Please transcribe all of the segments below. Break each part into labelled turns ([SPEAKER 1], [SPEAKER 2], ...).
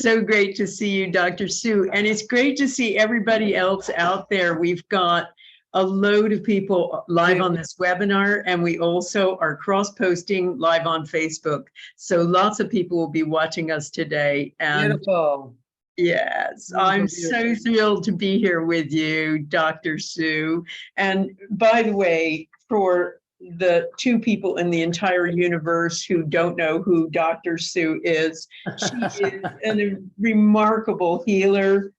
[SPEAKER 1] So great to see you, Dr. Sue. And it's great to see everybody else out there. We've got a load of people live on this webinar, and we also are cross-posting live on Facebook. So lots of people will be watching us today. And
[SPEAKER 2] beautiful.
[SPEAKER 1] Yes,
[SPEAKER 2] Beautiful,
[SPEAKER 1] I'm
[SPEAKER 2] beautiful.
[SPEAKER 1] so thrilled to be here with you, Dr. Sue. And by the way, for the two people in the entire universe who don't know who Dr. Sue is, she is a remarkable healer.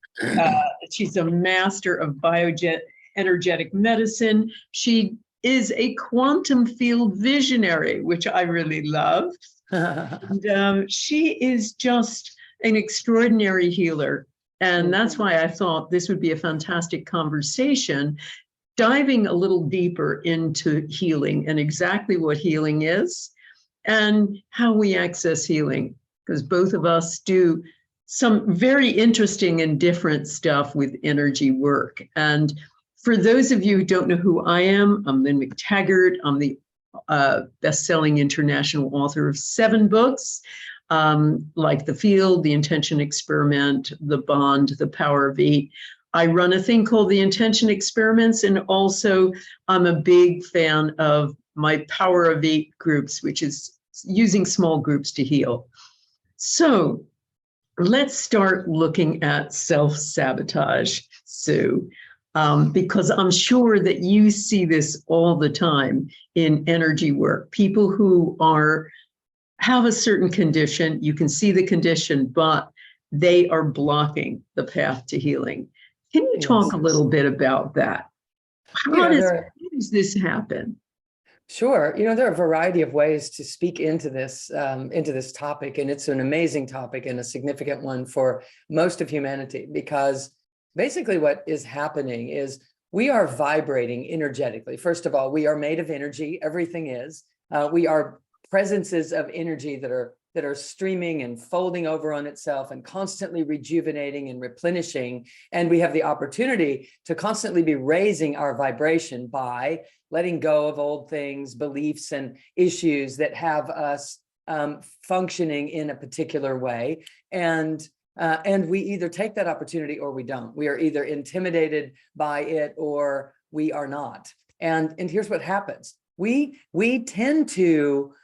[SPEAKER 1] She's a master of bioenergetic medicine. She is a quantum field visionary, which I really love. And, she is just an extraordinary healer. And that's why I thought this would be a fantastic conversation, diving a little deeper into healing and exactly what healing is and how we access healing, because both of us do some very interesting and different stuff with energy work. And for those of you who don't know who I am, I'm Lynne McTaggart. I'm the best-selling international author of 7 books, like The Field, The Intention Experiment, The Bond, The Power of 8. I run a thing called the Intention Experiments, and also I'm a big fan of my Power of 8 groups, which is using small groups to heal. So let's start looking at self-sabotage, Sue. Because I'm sure that you see this all the time in energy work. People who have a certain condition, you can see the condition, but they are blocking the path to healing. Can you talk a little bit about that? How does this happen?
[SPEAKER 2] Sure. There are a variety of ways to speak into this topic, and it's an amazing topic and a significant one for most of humanity, because basically what is happening is we are vibrating energetically. First of all, we are made of energy. Everything is. We are presences of energy that are streaming and folding over on itself and constantly rejuvenating and replenishing. And we have the opportunity to constantly be raising our vibration by letting go of old things, beliefs, and issues that have us functioning in a particular way. And we either take that opportunity or we don't. We are either intimidated by it or we are not. And here's what happens. We tend to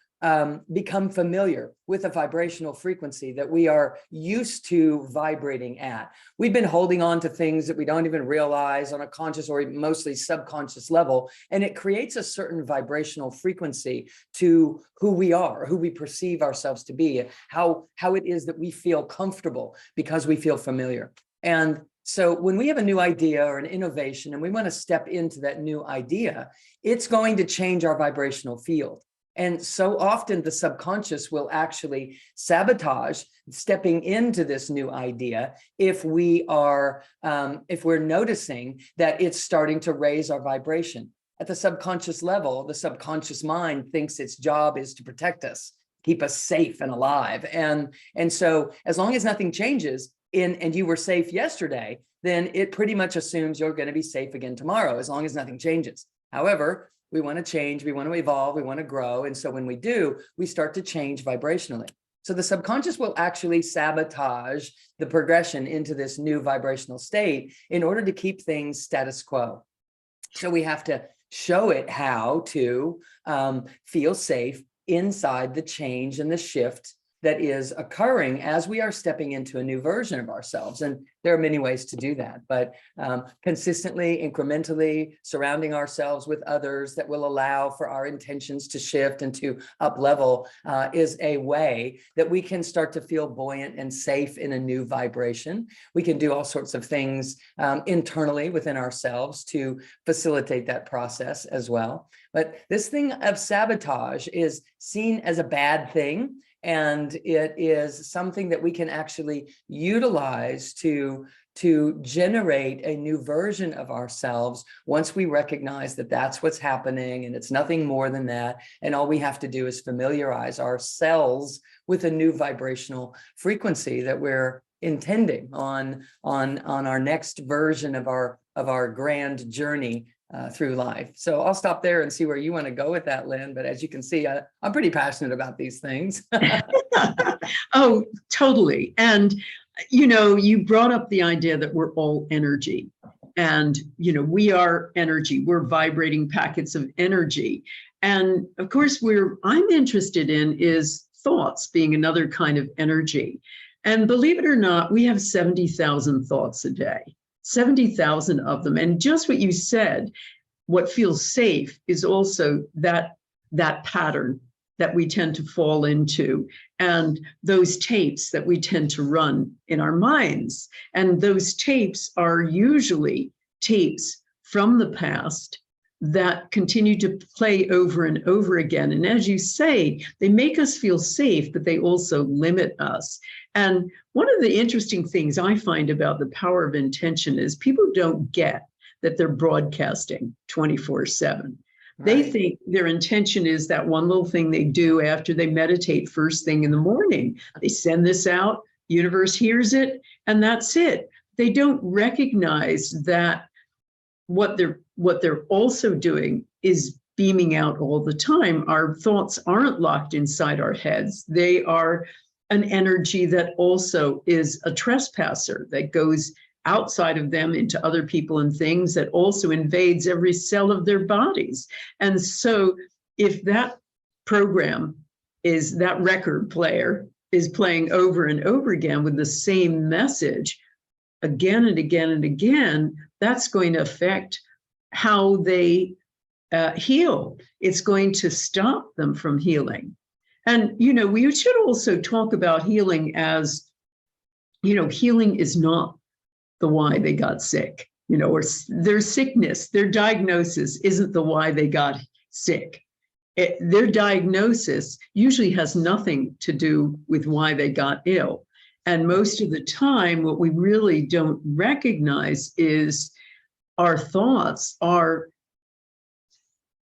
[SPEAKER 2] become familiar with a vibrational frequency that we are used to vibrating at. We've been holding on to things that we don't even realize on a conscious or mostly subconscious level, and it creates a certain vibrational frequency to who we are, who we perceive ourselves to be, how it is that we feel comfortable because we feel familiar. And so when we have a new idea or an innovation and we want to step into that new idea, it's going to change our vibrational field. And so often the subconscious will actually sabotage stepping into this new idea if we're noticing that it's starting to raise our vibration. At the subconscious level, the subconscious mind thinks its job is to protect us, keep us safe and alive. And so as long as nothing changes and you were safe yesterday, then it pretty much assumes you're going to be safe again tomorrow, as long as nothing changes. However, we want to change, we want to evolve, we want to grow. And so when we do, we start to change vibrationally. So the subconscious will actually sabotage the progression into this new vibrational state in order to keep things status quo. So we have to show it how to feel safe inside the change and the shift that is occurring as we are stepping into a new version of ourselves. And there are many ways to do that, but consistently, incrementally surrounding ourselves with others that will allow for our intentions to shift and to up level is a way that we can start to feel buoyant and safe in a new vibration. We can do all sorts of things internally within ourselves to facilitate that process as well. But this thing of sabotage is seen as a bad thing. And it is something that we can actually utilize to generate a new version of ourselves once we recognize that that's what's happening and it's nothing more than that. And all we have to do is familiarize ourselves with a new vibrational frequency that we're intending on our next version of our grand journey through life. So I'll stop there and see where you want to go with that, Lynn. But as you can see, I'm pretty passionate about these things.
[SPEAKER 1] Oh, totally. And You brought up the idea that we're all energy. And, we are energy. We're vibrating packets of energy. And of course, I'm interested in is thoughts being another kind of energy. And believe it or not, we have 70,000 thoughts a day, 70,000 of them. And just what you said, what feels safe is also that pattern that we tend to fall into, and those tapes that we tend to run in our minds. And those tapes are usually tapes from the past that continue to play over and over again. And as you say, they make us feel safe, but they also limit us. And one of the interesting things I find about the power of intention is people don't get that they're broadcasting 24/7. They
[SPEAKER 2] Right.
[SPEAKER 1] think their intention is that one little thing they do after they meditate first thing in the morning. They send this out, universe hears it, and that's it. They don't recognize that what they're also doing is beaming out all the time. Our thoughts aren't locked inside our heads. They are an energy that also is a trespasser that goes outside of them into other people and things, that also invades every cell of their bodies. And so if that program is, that record player is playing over and over again with the same message again and again and again, that's going to affect how they heal. It's going to stop them from healing. And, we should also talk about healing as, healing is not the why they got sick, or their sickness, their diagnosis isn't the why they got sick. Their diagnosis usually has nothing to do with why they got ill. And most of the time, what we really don't recognize is our thoughts are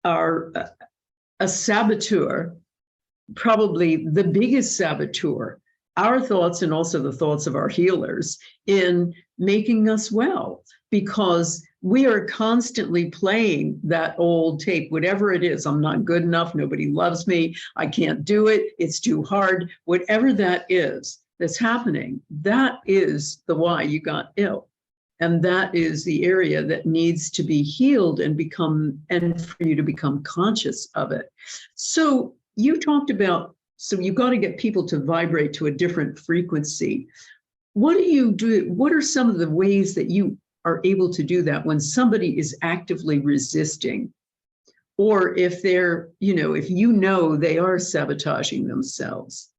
[SPEAKER 1] a saboteur, probably the biggest saboteur, our thoughts and also the thoughts of our healers, in making us well, because we are constantly playing that old tape, whatever it is. I'm not good enough. Nobody loves me. I can't do it. It's too hard. Whatever that is that's happening, that is the why you got ill. And that is the area that needs to be healed and for you to become conscious of it. So you talked about, so you've got to get people to vibrate to a different frequency. What do you do? What are some of the ways that you are able to do that when somebody is actively resisting? Or if they're, if they are sabotaging themselves?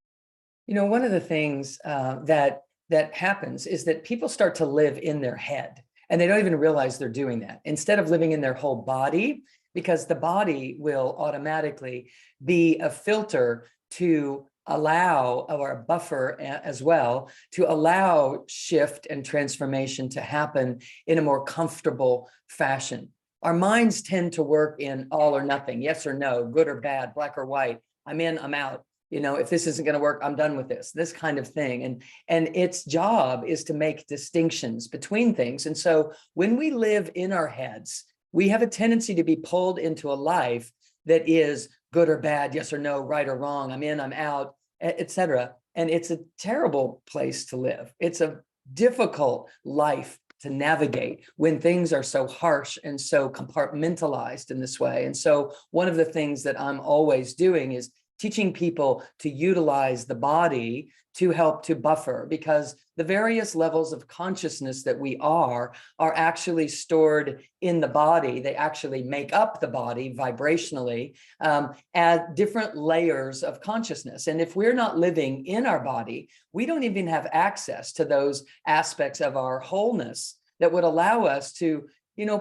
[SPEAKER 2] One of the things that happens is that people start to live in their head, and they don't even realize they're doing that, instead of living in their whole body, because the body will automatically be a filter to allow, or a buffer as well, to allow shift and transformation to happen in a more comfortable fashion. Our minds tend to work in all or nothing, yes or no, good or bad, black or white, I'm in, I'm out. If this isn't going to work, I'm done with this kind of thing. And its job is to make distinctions between things. And so when we live in our heads, we have a tendency to be pulled into a life that is good or bad, yes or no, right or wrong, I'm in, I'm out, etc. And it's a terrible place to live. It's a difficult life to navigate when things are so harsh and so compartmentalized in this way. And so one of the things that I'm always doing is teaching people to utilize the body to help to buffer, because the various levels of consciousness that we are actually stored in the body. They actually make up the body vibrationally at different layers of consciousness. And if we're not living in our body, we don't even have access to those aspects of our wholeness that would allow us to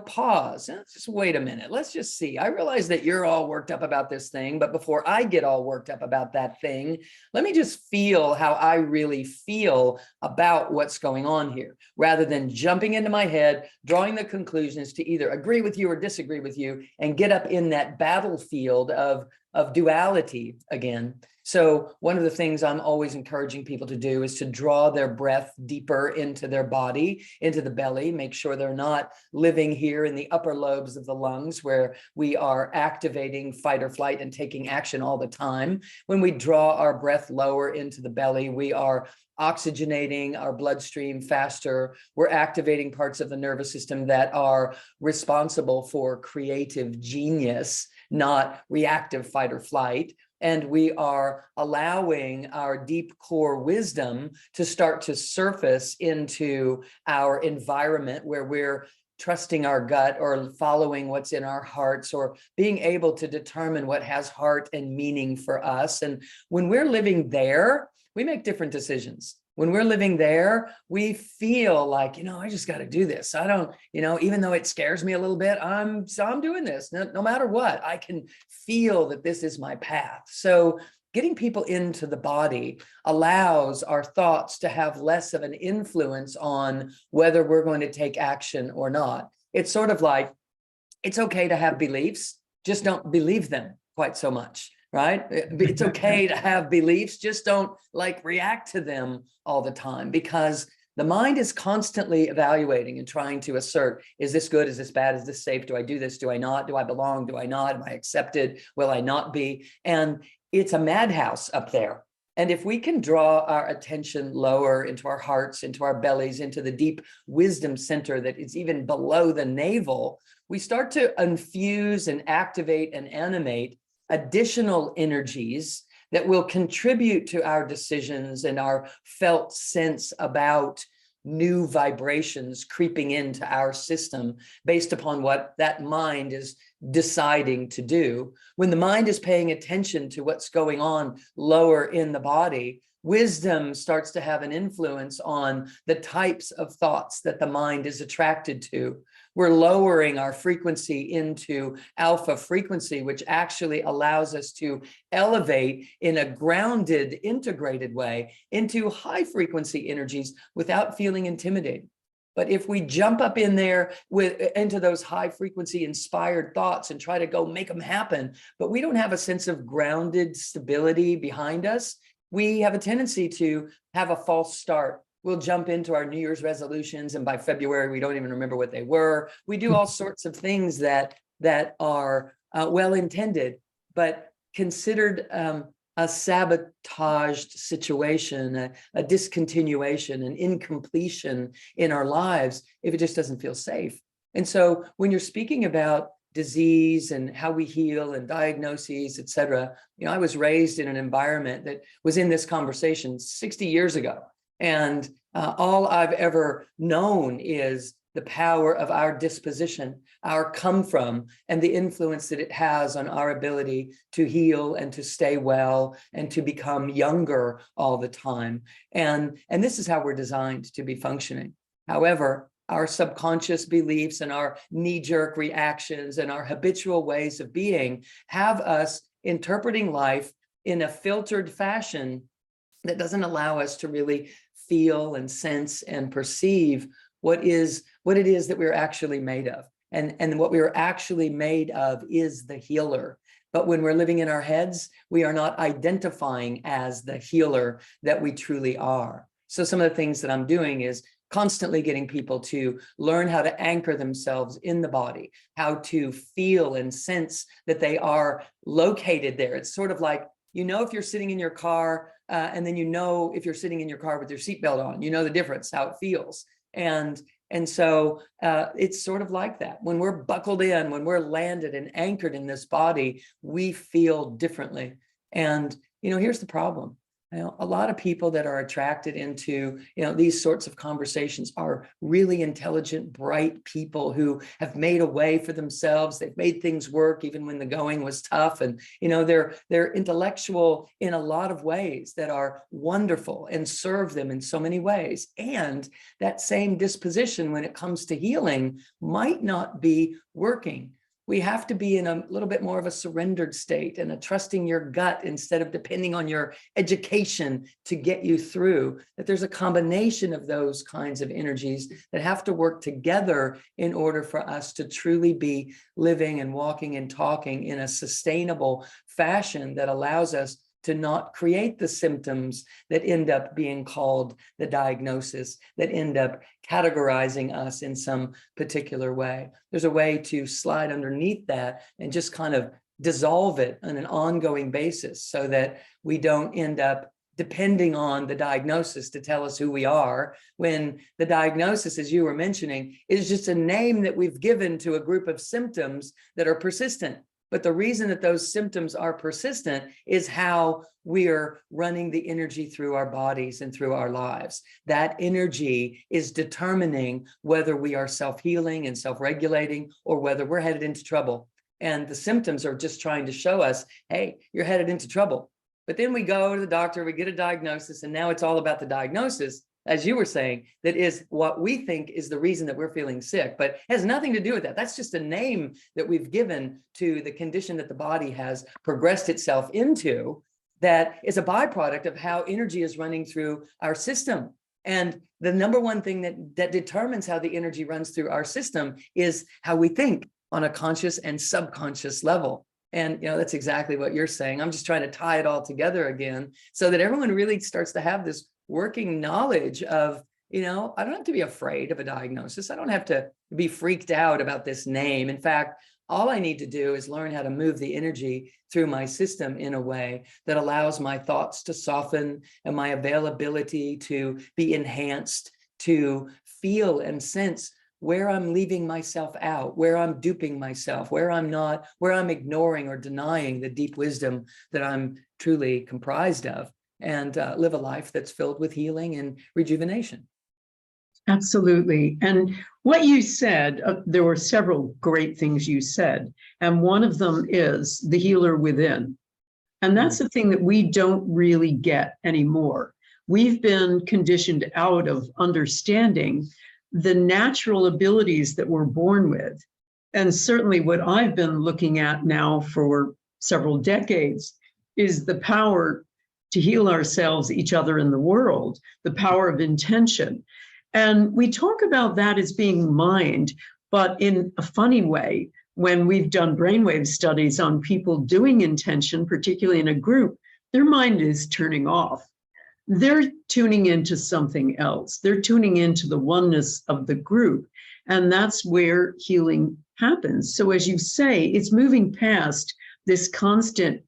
[SPEAKER 2] pause. Just wait a minute. Let's just see. I realize that you're all worked up about this thing, but before I get all worked up about that thing, let me just feel how I really feel about what's going on here, rather than jumping into my head, drawing the conclusions to either agree with you or disagree with you, and get up in that battlefield of duality again. So one of the things I'm always encouraging people to do is to draw their breath deeper into their body, into the belly, make sure they're not living here in the upper lobes of the lungs where we are activating fight or flight and taking action all the time. When we draw our breath lower into the belly, we are oxygenating our bloodstream faster. We're activating parts of the nervous system that are responsible for creative genius, not reactive fight or flight. And we are allowing our deep core wisdom to start to surface into our environment, where we're trusting our gut or following what's in our hearts, or being able to determine what has heart and meaning for us. And when we're living there, we make different decisions. When we're living there, we feel like, I just got to do this. I don't, even though it scares me a little bit, I'm doing this. No matter what, I can feel that this is my path. So getting people into the body allows our thoughts to have less of an influence on whether we're going to take action or not. It's sort of like, it's okay to have beliefs, just don't believe them quite so much, right? It's okay to have beliefs, just don't react to them all the time, because the mind is constantly evaluating and trying to assert, is this good? Is this bad? Is this safe? Do I do this? Do I not? Do I belong? Do I not? Am I accepted? Will I not be? And it's a madhouse up there. And if we can draw our attention lower into our hearts, into our bellies, into the deep wisdom center that is even below the navel, we start to infuse and activate and animate additional energies that will contribute to our decisions and our felt sense about new vibrations creeping into our system based upon what that mind is deciding to do. When the mind is paying attention to what's going on lower in the body, wisdom starts to have an influence on the types of thoughts that the mind is attracted to. We're lowering our frequency into alpha frequency, which actually allows us to elevate in a grounded, integrated way into high frequency energies without feeling intimidated. But if we jump up in there into those high frequency inspired thoughts and try to go make them happen, but we don't have a sense of grounded stability behind us, we have a tendency to have a false start. We'll jump into our New Year's resolutions, and by February, we don't even remember what they were. We do all sorts of things that are well-intended, but considered a sabotaged situation, a discontinuation, an incompletion in our lives if it just doesn't feel safe. And so when you're speaking about disease and how we heal and diagnoses, et cetera, I was raised in an environment that was in this conversation 60 years ago. And all I've ever known is the power of our disposition, our come from, and the influence that it has on our ability to heal and to stay well and to become younger all the time. And this is how we're designed to be functioning. However, our subconscious beliefs and our knee-jerk reactions and our habitual ways of being have us interpreting life in a filtered fashion that doesn't allow us to really feel and sense and perceive what it is that we're actually made of. And what we are actually made of is the healer. But when we're living in our heads, we are not identifying as the healer that we truly are. So some of the things that I'm doing is constantly getting people to learn how to anchor themselves in the body, how to feel and sense that they are located there. It's sort of like, if you're sitting in your car, and then if you're sitting in your car with your seatbelt on, the difference, how it feels. And so it's sort of like that. When we're buckled in, when we're landed and anchored in this body, we feel differently. And, here's the problem. A lot of people that are attracted into, these sorts of conversations are really intelligent, bright people who have made a way for themselves. They've made things work even when the going was tough. And, they're intellectual in a lot of ways that are wonderful and serve them in so many ways. And that same disposition when it comes to healing might not be working. We have to be in a little bit more of a surrendered state and a trusting your gut instead of depending on your education to get you through. That there's a combination of those kinds of energies that have to work together in order for us to truly be living and walking and talking in a sustainable fashion that allows us to not create the symptoms that end up being called the diagnosis, that end up categorizing us in some particular way. There's a way to slide underneath that and just kind of dissolve it on an ongoing basis so that we don't end up depending on the diagnosis to tell us who we are, when the diagnosis, as you were mentioning, is just a name that we've given to a group of symptoms that are persistent. But the reason that those symptoms are persistent is how we're running the energy through our bodies and through our lives. That energy is determining whether we are self-healing and self-regulating or whether we're headed into trouble. And the symptoms are just trying to show us, hey, you're headed into trouble. But then we go to the doctor, we get a diagnosis, and now it's all about the diagnosis, as you were saying, that is what we think is the reason that we're feeling sick, but has nothing to do with that. That's just a name that we've given to the condition that the body has progressed itself into, that is a byproduct of how energy is running through our system. And the number one thing that determines how the energy runs through our system is how we think on a conscious and subconscious level. And, that's exactly what you're saying. I'm just trying to tie it all together again so that everyone really starts to have this working knowledge of, I don't have to be afraid of a diagnosis. I don't have to be freaked out about this name. In fact, all I need to do is learn how to move the energy through my system in a way that allows my thoughts to soften and my availability to be enhanced, to feel and sense where I'm leaving myself out, where I'm duping myself, where I'm ignoring or denying the deep wisdom that I'm truly comprised of, and live a life that's filled with healing and rejuvenation.
[SPEAKER 1] Absolutely. And what you said, there were several great things you said, and one of them is the healer within. And that's the thing that we don't really get anymore. We've been conditioned out of understanding the natural abilities that we're born with. And certainly what I've been looking at now for several decades is the power to heal ourselves, each other, in the world, the power of intention. And we talk about that as being mind, but in a funny way, when we've done brainwave studies on people doing intention, particularly in a group, their mind is turning off. They're tuning into something else. They're tuning into the oneness of the group. And that's where healing happens. So as you say, it's moving past this constant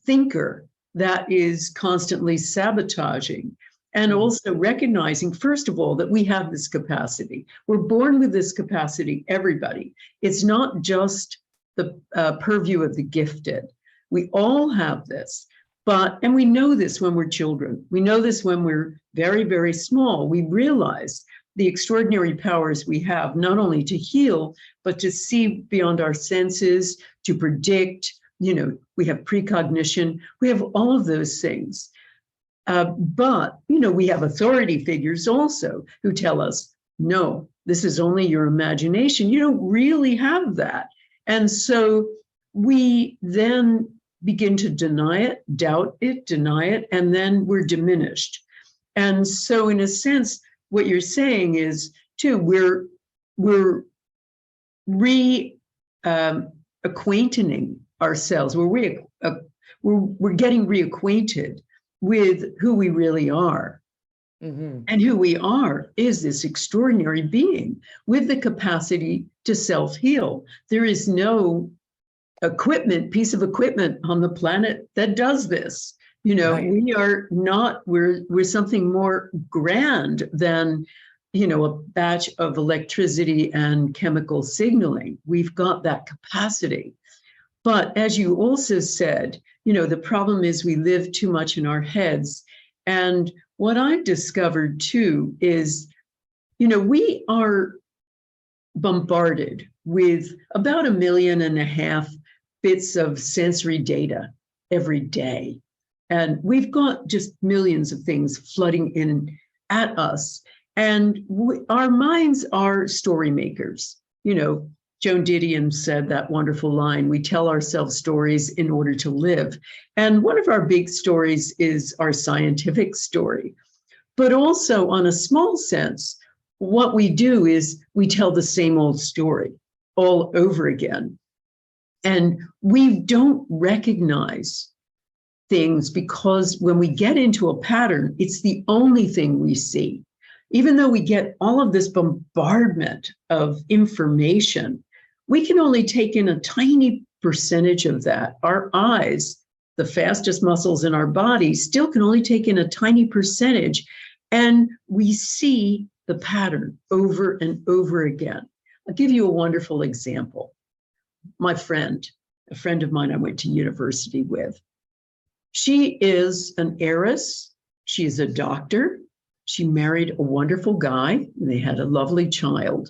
[SPEAKER 1] thinker that is constantly sabotaging, and also recognizing, first of all, that we have this capacity. We're born with this capacity, everybody. It's not just the purview of the gifted. We all have this. And we know this when we're children. We know this when we're very, very small. We realize the extraordinary powers we have, not only to heal, but to see beyond our senses, to predict. We have precognition. We have all of those things. But we have authority figures also who tell us, no, this is only your imagination. You don't really have that. And so we then begin to deny it, doubt it, deny it, and then we're diminished. And so in a sense, what you're saying is, too, we're acquainting ourselves. We're getting reacquainted with who we really are. Mm-hmm. And who we are is this extraordinary being with the capacity to self-heal. There is no piece of equipment on the planet that does this. Right. We're something more grand than, a batch of electricity and chemical signaling. We've got that capacity. But as you also said, the problem is we live too much in our heads. And what I've discovered too is, we are bombarded with about 1.5 million bits of sensory data every day. And we've got just millions of things flooding in at us. And our minds are story makers. Joan Didion said that wonderful line, we tell ourselves stories in order to live. And one of our big stories is our scientific story. But also, on a small sense, what we do is we tell the same old story all over again. And we don't recognize things because when we get into a pattern, it's the only thing we see. Even though we get all of this bombardment of information, we can only take in a tiny percentage of that. Our eyes the fastest muscles in our body, still can only take in a tiny percentage. And we see the pattern over and over again. I'll give you a wonderful example. My friend, a friend of mine I went to university with, she is an heiress. She's a doctor. She married a wonderful guy. And they had a lovely child.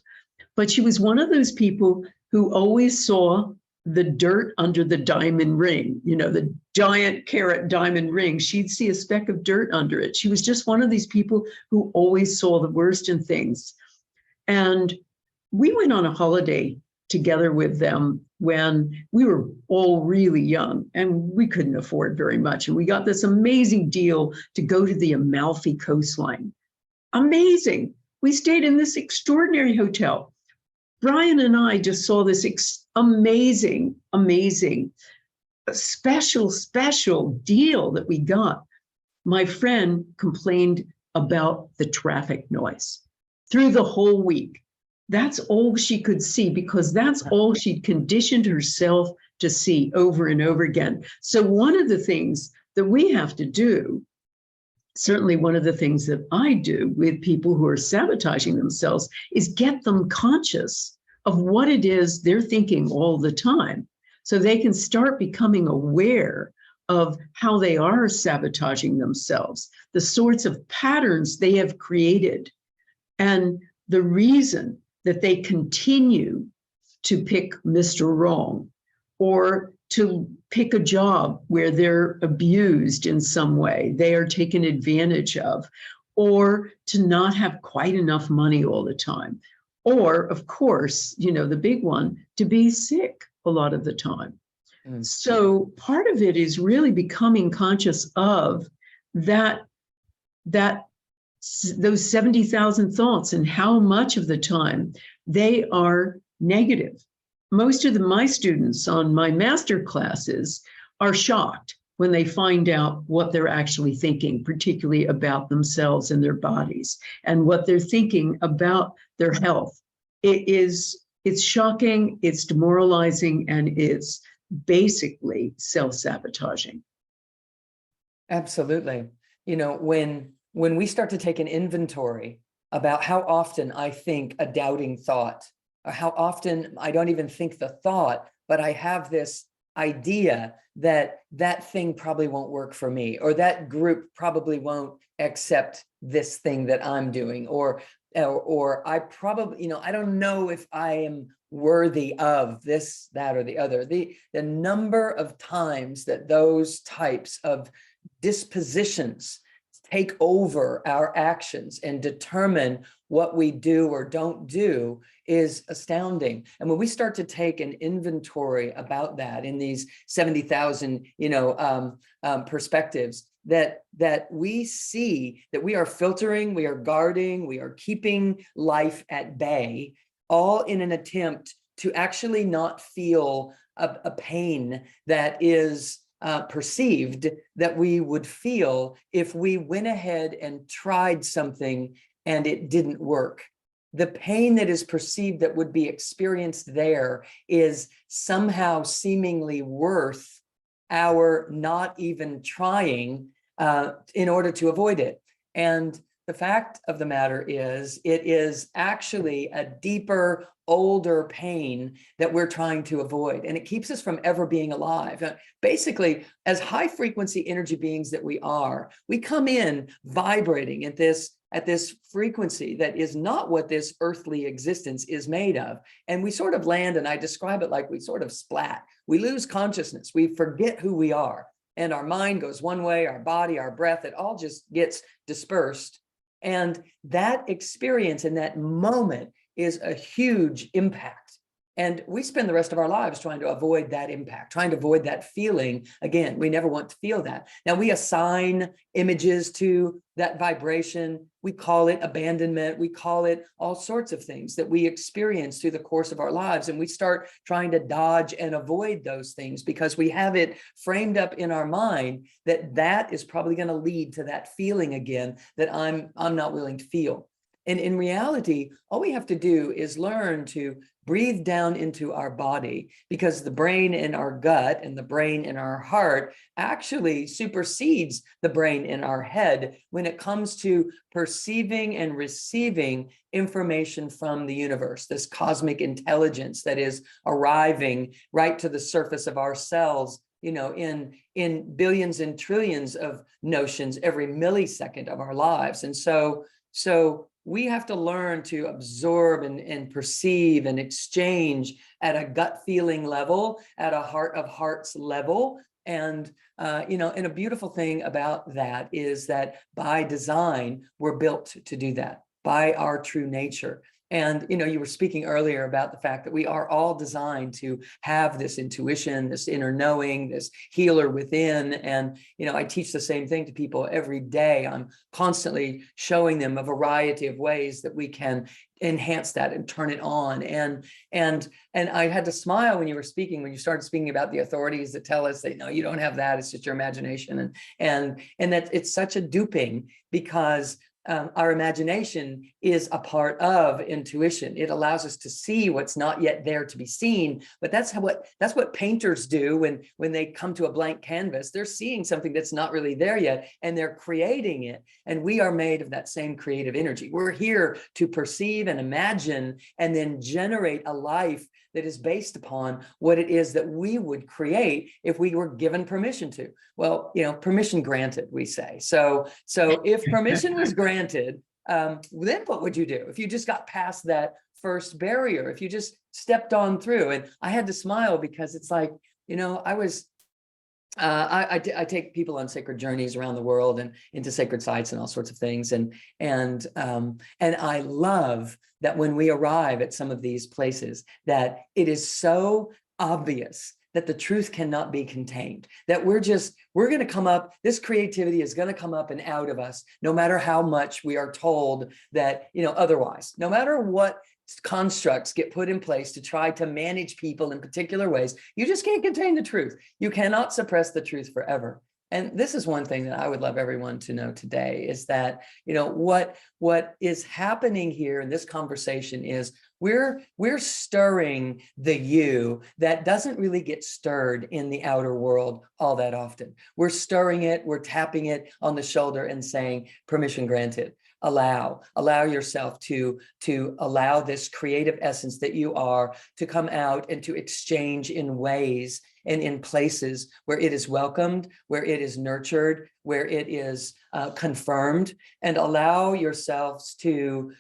[SPEAKER 1] But she was one of those people who always saw the dirt under the diamond ring, you know, the giant carat diamond ring. She'd see a speck of dirt under it. She was just one of these people who always saw the worst in things. And we went on a holiday together with them when we were all really young and we couldn't afford very much. And we got this amazing deal to go to the Amalfi coastline. Amazing. We stayed in this extraordinary hotel. Brian and I just saw this amazing special deal that we got. My friend complained about the traffic noise through the whole week. That's all she could see because that's all she'd conditioned herself to see over and over again. So one of the things that we have to do, certainly one of the things that I do with people who are sabotaging themselves, is get them conscious of what it is they're thinking all the time so they can start becoming aware of how they are sabotaging themselves, the sorts of patterns they have created, and the reason that they continue to pick Mr. Wrong or to pick a job where they're abused in some way, they are taken advantage of, or to not have quite enough money all the time. Or, of course, you know, the big one, to be sick a lot of the time. So part of it is really becoming conscious of those 70,000 thoughts and how much of the time they are negative. Most of my students on my master classes are shocked when they find out what they're actually thinking, particularly about themselves and their bodies, and what they're thinking about their health. It's shocking, it's demoralizing, and it's basically self-sabotaging.
[SPEAKER 2] Absolutely. You know, when we start to take an inventory about how often I think a doubting thought, or how often I don't even think the thought, but I have this idea that that thing probably won't work for me, or that group probably won't accept this thing that I'm doing, or I probably, you know, I don't know if I am worthy of this, that, or the other. The number of times that those types of dispositions take over our actions and determine what we do or don't do is astounding. And when we start to take an inventory about that in these 70,000, perspectives, that we see that we are filtering, we are guarding, we are keeping life at bay, all in an attempt to actually not feel a pain that is perceived that we would feel if we went ahead and tried something and it didn't work. The pain that is perceived that would be experienced there is somehow seemingly worth our not even trying in order to avoid it. And the fact of the matter is, it is actually a deeper, older pain that we're trying to avoid, and it keeps us from ever being alive. Basically, as high frequency energy beings that we are, we come in vibrating at this frequency that is not what this earthly existence is made of. And we sort of land, and I describe it like we sort of splat. We lose consciousness. We forget who we are. And our mind goes one way, our body, our breath, it all just gets dispersed. And that experience in that moment is a huge impact. And we spend the rest of our lives trying to avoid that impact, trying to avoid that feeling. Again, we never want to feel that. Now, we assign images to that vibration. We call it abandonment. We call it all sorts of things that we experience through the course of our lives. And we start trying to dodge and avoid those things because we have it framed up in our mind that that is probably going to lead to that feeling again that I'm not willing to feel. And in reality, all we have to do is learn to breathe down into our body, because the brain in our gut and the brain in our heart actually supersedes the brain in our head when it comes to perceiving and receiving information from the universe, this cosmic intelligence that is arriving right to the surface of our cells, in billions and trillions of notions every millisecond of our lives. And so we have to learn to absorb and perceive and exchange at a gut feeling level, at a heart of hearts level. And, and a beautiful thing about that is that by design, we're built to do that by our true nature. And, you were speaking earlier about the fact that we are all designed to have this intuition, this inner knowing, this healer within. And, I teach the same thing to people every day. I'm constantly showing them a variety of ways that we can enhance that and turn it on. And I had to smile when you started speaking about the authorities that tell us that, no, you don't have that. It's just your imagination. And that it's such a duping, because our imagination is a part of intuition. It allows us to see what's not yet there to be seen. But that's what painters do when they come to a blank canvas. They're seeing something that's not really there yet, and they're creating it. And we are made of that same creative energy. We're here to perceive and imagine, and then generate a life that is based upon what it is that we would create if we were given permission to. Well, permission granted, we say. So if permission was granted, then what would you do if you just got past that first barrier, if you just stepped on through? And I had to smile, because it's like, I take people on sacred journeys around the world and into sacred sites and all sorts of things. And I love that when we arrive at some of these places, that it is so obvious that the truth cannot be contained, that we're going to come up, this creativity is going to come up and out of us, no matter how much we are told that, otherwise, no matter what constructs get put in place to try to manage people in particular ways, you just can't contain the truth. You cannot suppress the truth forever. And this is one thing that I would love everyone to know today, is that, what is happening here in this conversation is we're stirring the you that doesn't really get stirred in the outer world all that often. We're stirring it, we're tapping it on the shoulder and saying, permission granted. Allow yourself to allow this creative essence that you are to come out and to exchange in ways and in places where it is welcomed, where it is nurtured, where it is confirmed, and allow yourselves to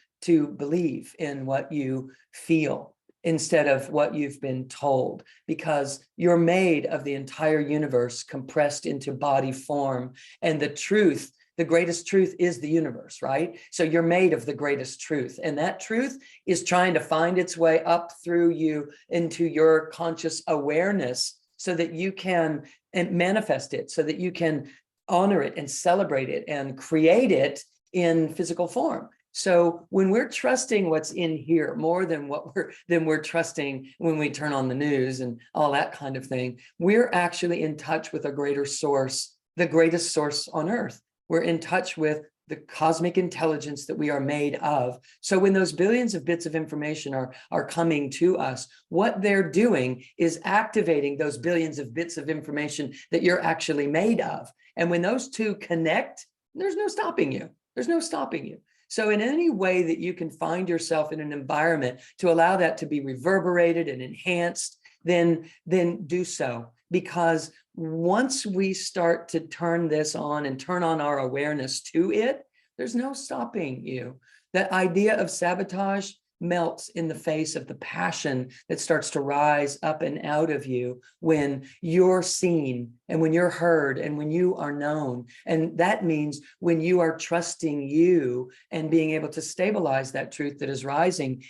[SPEAKER 2] believe in what you feel instead of what you've been told, because you're made of the entire universe compressed into body form, and the greatest truth is the universe, right? So you're made of the greatest truth, and that truth is trying to find its way up through you into your conscious awareness, so that you can manifest it, so that you can honor it and celebrate it and create it in physical form. So when we're trusting what's in here more than we're trusting when we turn on the news and all that kind of thing, we're actually in touch with a greater source, the greatest source on earth. We're in touch with the cosmic intelligence that we are made of. So when those billions of bits of information are coming to us, what they're doing is activating those billions of bits of information that you're actually made of. And when those two connect, there's no stopping you. There's no stopping you. So in any way that you can find yourself in an environment to allow that to be reverberated and enhanced, then do so. Because once we start to turn this on and turn on our awareness to it, there's no stopping you. That idea of sabotage melts in the face of the passion that starts to rise up and out of you when you're seen and when you're heard and when you are known. And that means when you are trusting you and being able to stabilize that truth that is rising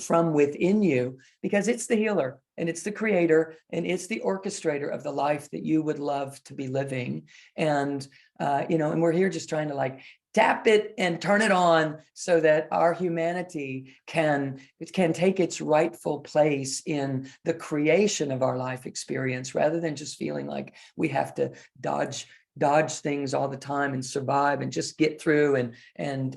[SPEAKER 2] from within you, because it's the healer and it's the creator and it's the orchestrator of the life that you would love to be living. And and we're here just trying to tap it and turn it on so that our humanity can take its rightful place in the creation of our life experience, rather than just feeling like we have to dodge dodge things all the time and survive and just get through and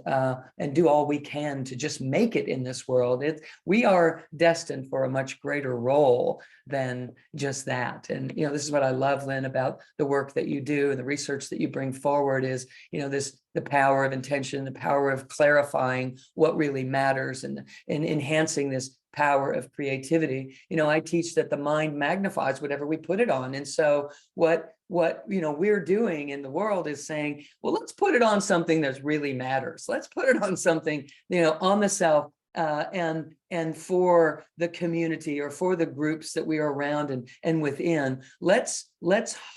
[SPEAKER 2] do all we can to just make it in this world. We are destined for a much greater role than just that. And this is what I love, Lynne, about the work that you do and the research that you bring forward is the power of intention, the power of clarifying what really matters, and enhancing this power of creativity. I teach that the mind magnifies whatever we put it on. And so what we're doing in the world is saying, well, let's put it on something that really matters. Let's put it on something, on the self, and for the community or for the groups that we are around and within. Let's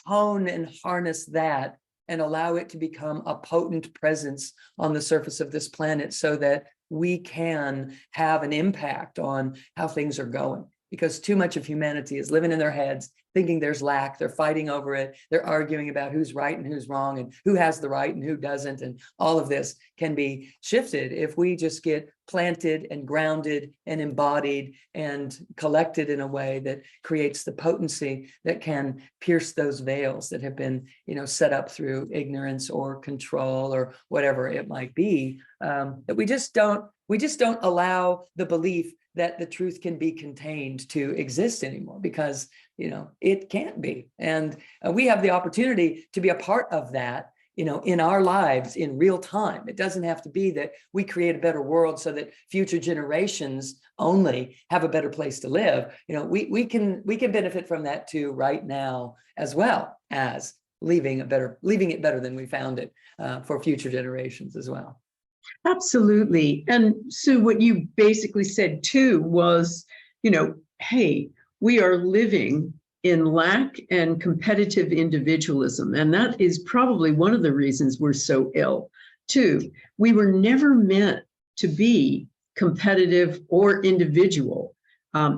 [SPEAKER 2] hone and harness that and allow it to become a potent presence on the surface of this planet so that we can have an impact on how things are going. Because too much of humanity is living in their heads, thinking there's lack, they're fighting over it, they're arguing about who's right and who's wrong and who has the right and who doesn't. And all of this can be shifted if we just get planted and grounded and embodied and collected in a way that creates the potency that can pierce those veils that have been, set up through ignorance or control or whatever it might be. That we just don't allow the belief that the truth can be contained to exist anymore, because it can't be. And we have the opportunity to be a part of that, in our lives in real time. It doesn't have to be that we create a better world so that future generations only have a better place to live. We can benefit from that too right now, as well as leaving it better than we found it, for future generations as well.
[SPEAKER 1] Absolutely. And Sue, what you basically said too was, hey, we are living in lack and competitive individualism. And that is probably one of the reasons we're so ill too. We were never meant to be competitive or individual,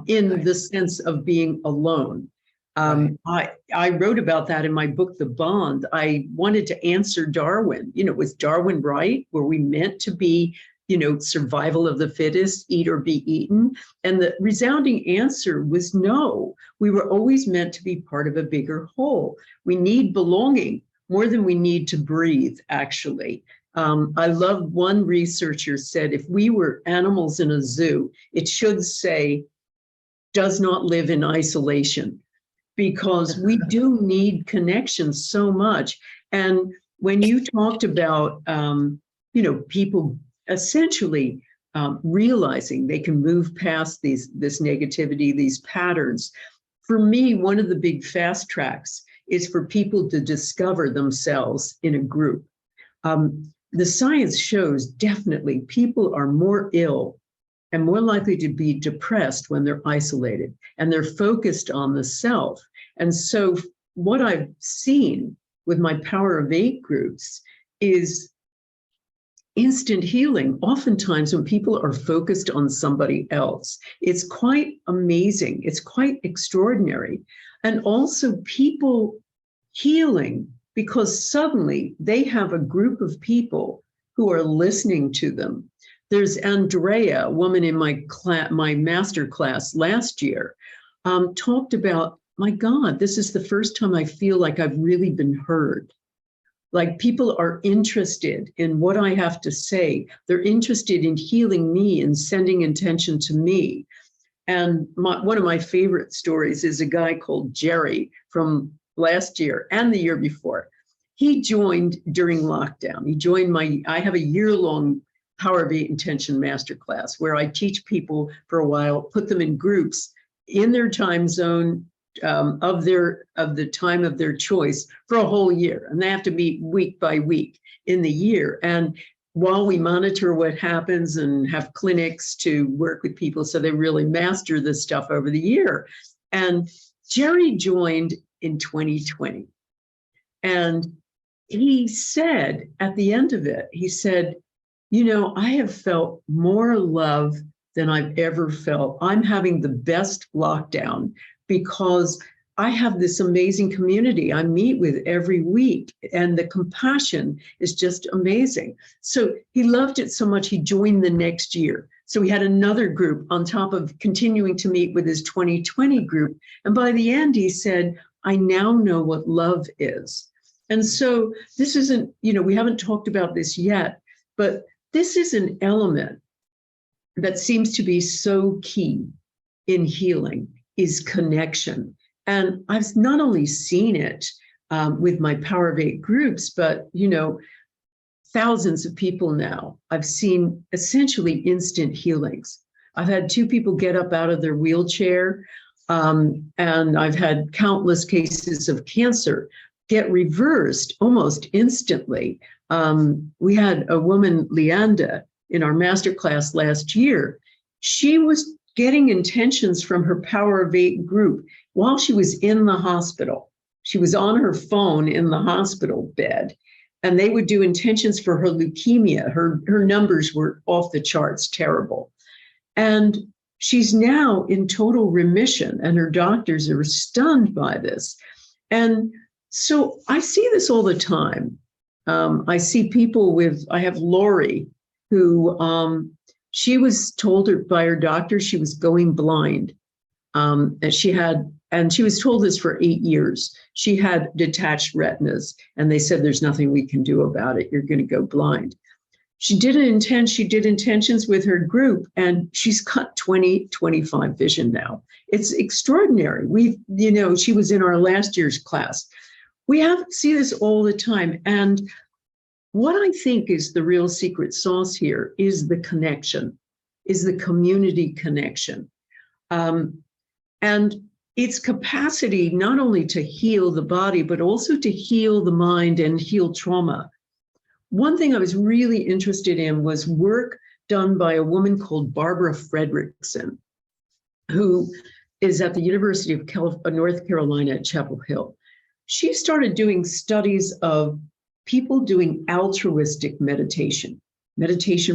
[SPEAKER 1] in the sense of being alone. I wrote about that in my book, The Bond. I wanted to answer Darwin. Was Darwin right? Were we meant to be, survival of the fittest, eat or be eaten? And the resounding answer was no. We were always meant to be part of a bigger whole. We need belonging more than we need to breathe, actually. I love one researcher said, if we were animals in a zoo, it should say, does not live in isolation. Because we do need connection so much. And when you talked about, people essentially realizing they can move past this negativity, these patterns, for me, one of the big fast tracks is for people to discover themselves in a group. The science shows definitely people are more ill and more likely to be depressed when they're isolated and they're focused on the self. And so what I've seen with my Power of 8 groups is instant healing. Oftentimes when people are focused on somebody else, it's quite amazing. It's quite extraordinary. And also people healing because suddenly they have a group of people who are listening to them. There's Andrea, a woman in my master class last year, talked about, my God, this is the first time I feel like I've really been heard. Like people are interested in what I have to say. They're interested in healing me and sending intention to me. And one of my favorite stories is a guy called Jerry from last year and the year before. He joined during lockdown. He joined I have a year-long Power of 8 Intention Masterclass where I teach people for a while, put them in groups in their time zone of the time of their choice for a whole year. And they have to meet week by week in the year. And while we monitor what happens and have clinics to work with people so they really master this stuff over the year. And Jerry joined in 2020. And he said at the end of it, he said, I have felt more love than I've ever felt. I'm having the best lockdown because I have this amazing community I meet with every week, and the compassion is just amazing. So he loved it so much, he joined the next year. So he had another group on top of continuing to meet with his 2020 group. And by the end, he said, I now know what love is. And so this isn't, we haven't talked about this yet, but this is an element that seems to be so key in healing, is connection. And I've not only seen it with my Power of Eight groups, but, thousands of people now, I've seen essentially instant healings. I've had 2 people get up out of their wheelchair, and I've had countless cases of cancer get reversed almost instantly. We had a woman, Leanda, in our masterclass last year. She was getting intentions from her Power of Eight group while she was in the hospital. She was on her phone in the hospital bed, and they would do intentions for her leukemia. Her numbers were off the charts, terrible. And she's now in total remission, and her doctors are stunned by this. And so I see this all the time. I see people I have Lori, who she was told by her doctor she was going blind. And she was told this for 8 years. She had detached retinas, and they said, there's nothing we can do about it. You're going to go blind. She did intentions with her group, and she's got 20/25 vision now. It's extraordinary. She was in our last year's class. We see this all the time. And what I think is the real secret sauce here is the connection, is the community connection. And its capacity not only to heal the body, but also to heal the mind and heal trauma. One thing I was really interested in was work done by a woman called Barbara Fredrickson, who is at the University of North Carolina at Chapel Hill. She started doing studies of people doing altruistic meditation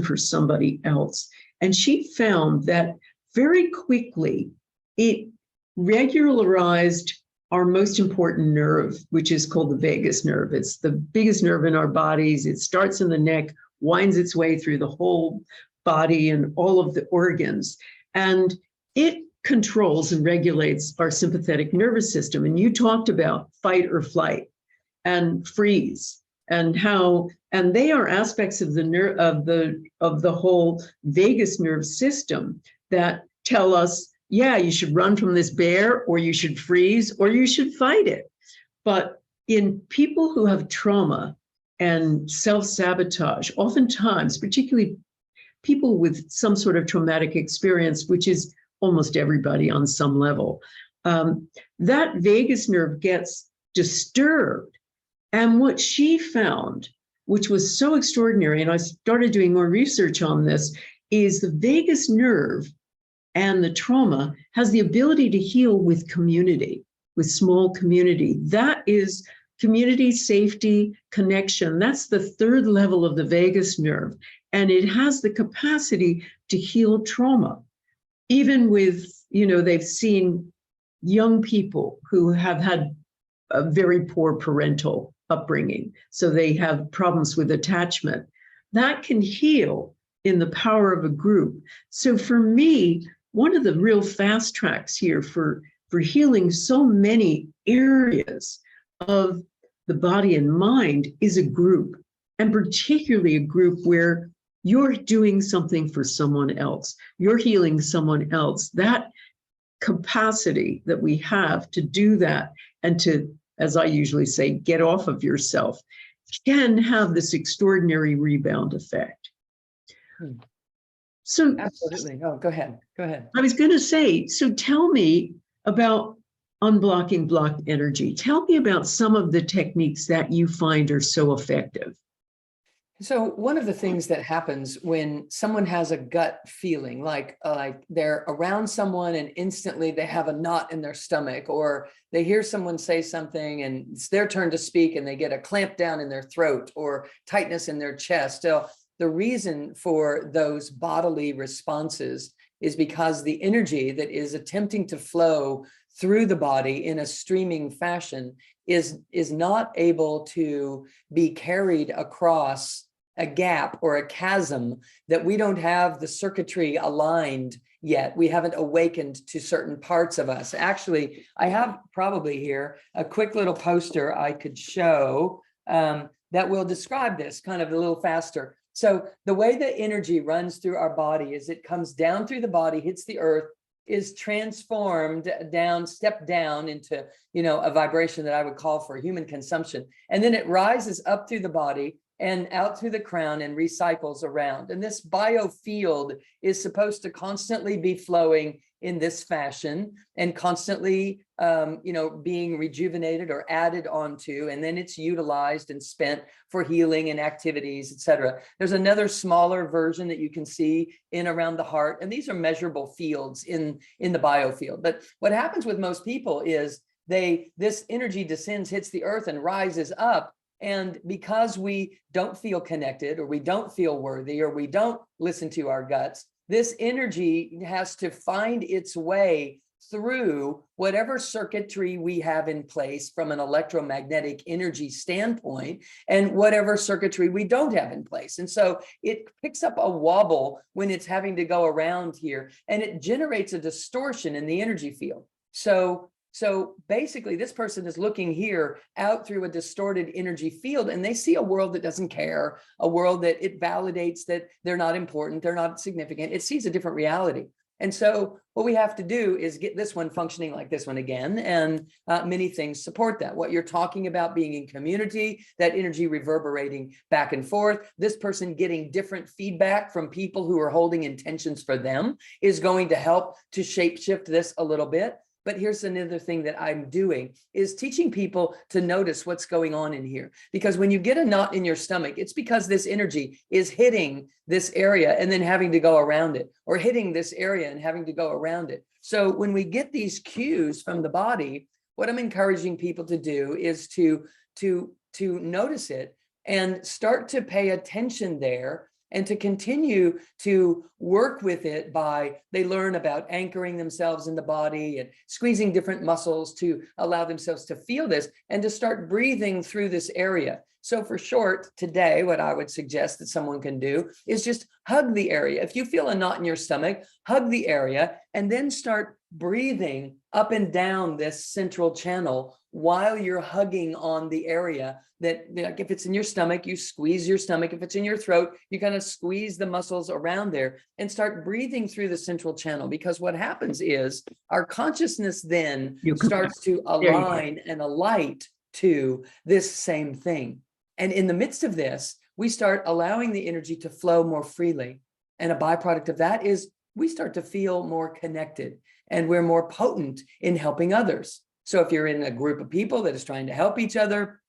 [SPEAKER 1] for somebody else. And she found that very quickly it regularized our most important nerve, which is called the vagus nerve. It's the biggest nerve in our bodies. It starts in the neck, winds its way through the whole body and all of the organs. And it controls and regulates our sympathetic nervous system. And you talked about fight or flight and freeze, and they are aspects of the whole vagus nerve system that tell us, yeah, you should run from this bear, or you should freeze, or you should fight it. But in people who have trauma and self-sabotage, oftentimes, particularly people with some sort of traumatic experience, which is almost everybody on some level, that vagus nerve gets disturbed. And what she found, which was so extraordinary, and I started doing more research on this, is the vagus nerve and the trauma has the ability to heal with community, with small community. That is community, safety, connection. That's the 3rd level of the vagus nerve. And it has the capacity to heal trauma. Even with, they've seen young people who have had a very poor parental upbringing, so they have problems with attachment. That can heal in the power of a group. So for me, one of the real fast tracks here for healing so many areas of the body and mind is a group, and particularly a group where you're doing something for someone else. You're healing someone else. That capacity that we have to do that and to, as I usually say, get off of yourself, can have this extraordinary rebound effect. So
[SPEAKER 2] Absolutely. Oh, go ahead.
[SPEAKER 1] I was going to say, so tell me about unblocking blocked energy. Tell me about some of the techniques that you find are so effective.
[SPEAKER 2] So one of the things that happens when someone has a gut feeling, like they're around someone and instantly they have a knot in their stomach, or they hear someone say something and it's their turn to speak and they get a clamp down in their throat or tightness in their chest. So the reason for those bodily responses is because the energy that is attempting to flow through the body in a streaming fashion is not able to be carried across a gap or a chasm that we don't have the circuitry aligned yet. We haven't awakened to certain parts of us. Actually, I have probably here a quick little poster I could show that will describe this kind of a little faster. So the way that energy runs through our body is it comes down through the body, hits the earth, is transformed down, stepped down into, a vibration that I would call for human consumption. And then it rises up through the body and out through the crown and recycles around. And this biofield is supposed to constantly be flowing in this fashion and constantly, being rejuvenated or added onto, and then it's utilized and spent for healing and activities, etc. There's another smaller version that you can see in around the heart, and these are measurable fields in the biofield. But what happens with most people is this energy descends, hits the earth, and rises up. And because we don't feel connected, or we don't feel worthy, or we don't listen to our guts, this energy has to find its way through whatever circuitry we have in place from an electromagnetic energy standpoint, and whatever circuitry we don't have in place. And so it picks up a wobble when it's having to go around here, and it generates a distortion in the energy field. So basically, this person is looking here out through a distorted energy field, and they see a world that doesn't care, a world that it validates that they're not important, they're not significant. It sees a different reality. And so what we have to do is get this one functioning like this one again, and many things support that. What you're talking about, being in community, that energy reverberating back and forth, this person getting different feedback from people who are holding intentions for them is going to help to shape shift this a little bit. But here's another thing that I'm doing is teaching people to notice what's going on in here. Because when you get a knot in your stomach, it's because this energy is hitting this area and then having to go around it, or hitting this area and having to go around it. So when we get these cues from the body, what I'm encouraging people to do is to notice it and start to pay attention there, and to continue to work with it they learn about anchoring themselves in the body and squeezing different muscles to allow themselves to feel this, and to start breathing through this area. So for short, today, what I would suggest that someone can do is just hug the area. If you feel a knot in your stomach, hug the area, and then start breathing up and down this central channel while you're hugging on the area. That, like, if it's in your stomach, you squeeze your stomach. If it's in your throat, you kind of squeeze the muscles around there and start breathing through the central channel. Because what happens is our consciousness then starts to align and alight to this same thing. And in the midst of this, we start allowing the energy to flow more freely. And a byproduct of that is we start to feel more connected, and we're more potent in helping others. So if you're in a group of people that is trying to help each other,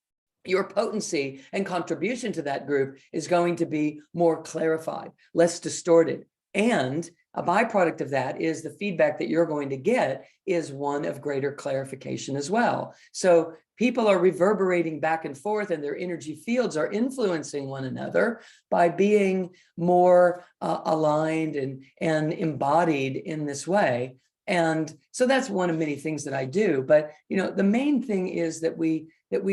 [SPEAKER 2] your potency and contribution to that group is going to be more clarified, less distorted. And a byproduct of that is the feedback that you're going to get is one of greater clarification as well. So people are reverberating back and forth, and their energy fields are influencing one another by being more aligned and embodied in this way. And so that's one of many things that I do. But the main thing is that we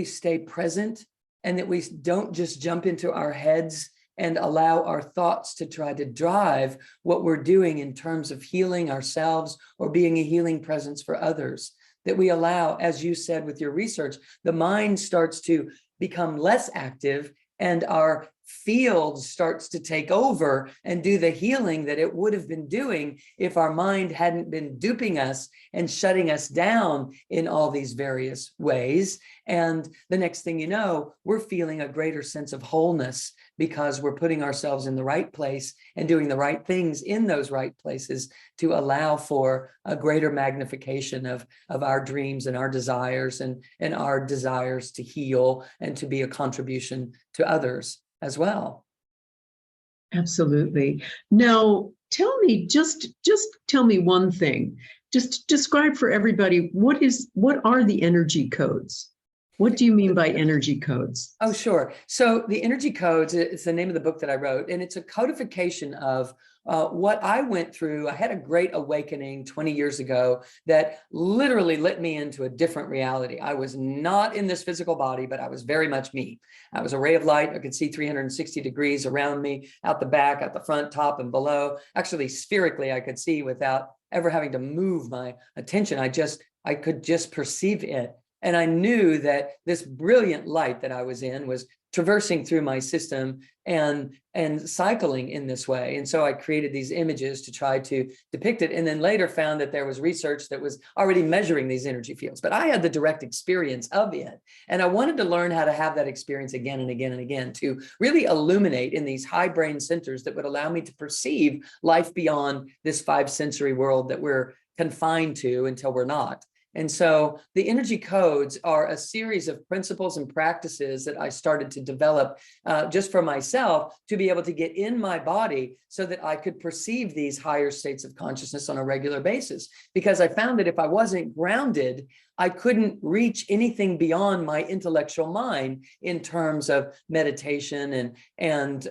[SPEAKER 2] stay present, and that we don't just jump into our heads and allow our thoughts to try to drive what we're doing in terms of healing ourselves or being a healing presence for others. That we allow, as you said with your research, the mind starts to become less active, and our field starts to take over and do the healing that it would have been doing if our mind hadn't been duping us and shutting us down in all these various ways. And the next thing you know, we're feeling a greater sense of wholeness, because we're putting ourselves in the right place and doing the right things in those right places to allow for a greater magnification of our dreams and our desires, and our desires to heal and to be a contribution to others as well.
[SPEAKER 1] Absolutely. Now, tell me, just tell me one thing. Just describe for everybody what are the energy codes? What do you mean by energy codes?
[SPEAKER 2] Oh, sure. So the energy codes, it's the name of the book that I wrote, and it's a codification of what I went through. I had a great awakening 20 years ago that literally lit me into a different reality. I was not in this physical body, but I was very much me. I was a ray of light. I could see 360 degrees around me, out the back, out the front, top, and below. Actually, spherically, I could see without ever having to move my attention. I could just perceive it. And I knew that this brilliant light that I was in was traversing through my system and cycling in this way. And so I created these images to try to depict it, and then later found that there was research that was already measuring these energy fields. But I had the direct experience of it. And I wanted to learn how to have that experience again and again and again, to really illuminate in these high brain centers that would allow me to perceive life beyond this 5 sensory world that we're confined to until we're not. And so the energy codes are a series of principles and practices that I started to develop just for myself, to be able to get in my body so that I could perceive these higher states of consciousness on a regular basis. Because I found that if I wasn't grounded, I couldn't reach anything beyond my intellectual mind in terms of meditation and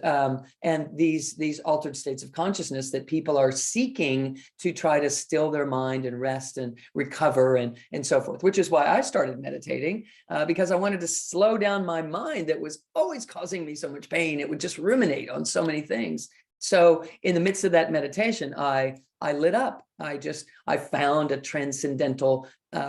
[SPEAKER 2] these altered states of consciousness that people are seeking to try to still their mind and rest and recover and so forth, which is why I started meditating, because I wanted to slow down my mind that was always causing me so much pain. It would just ruminate on so many things. So in the midst of that meditation, I lit up. I found a transcendental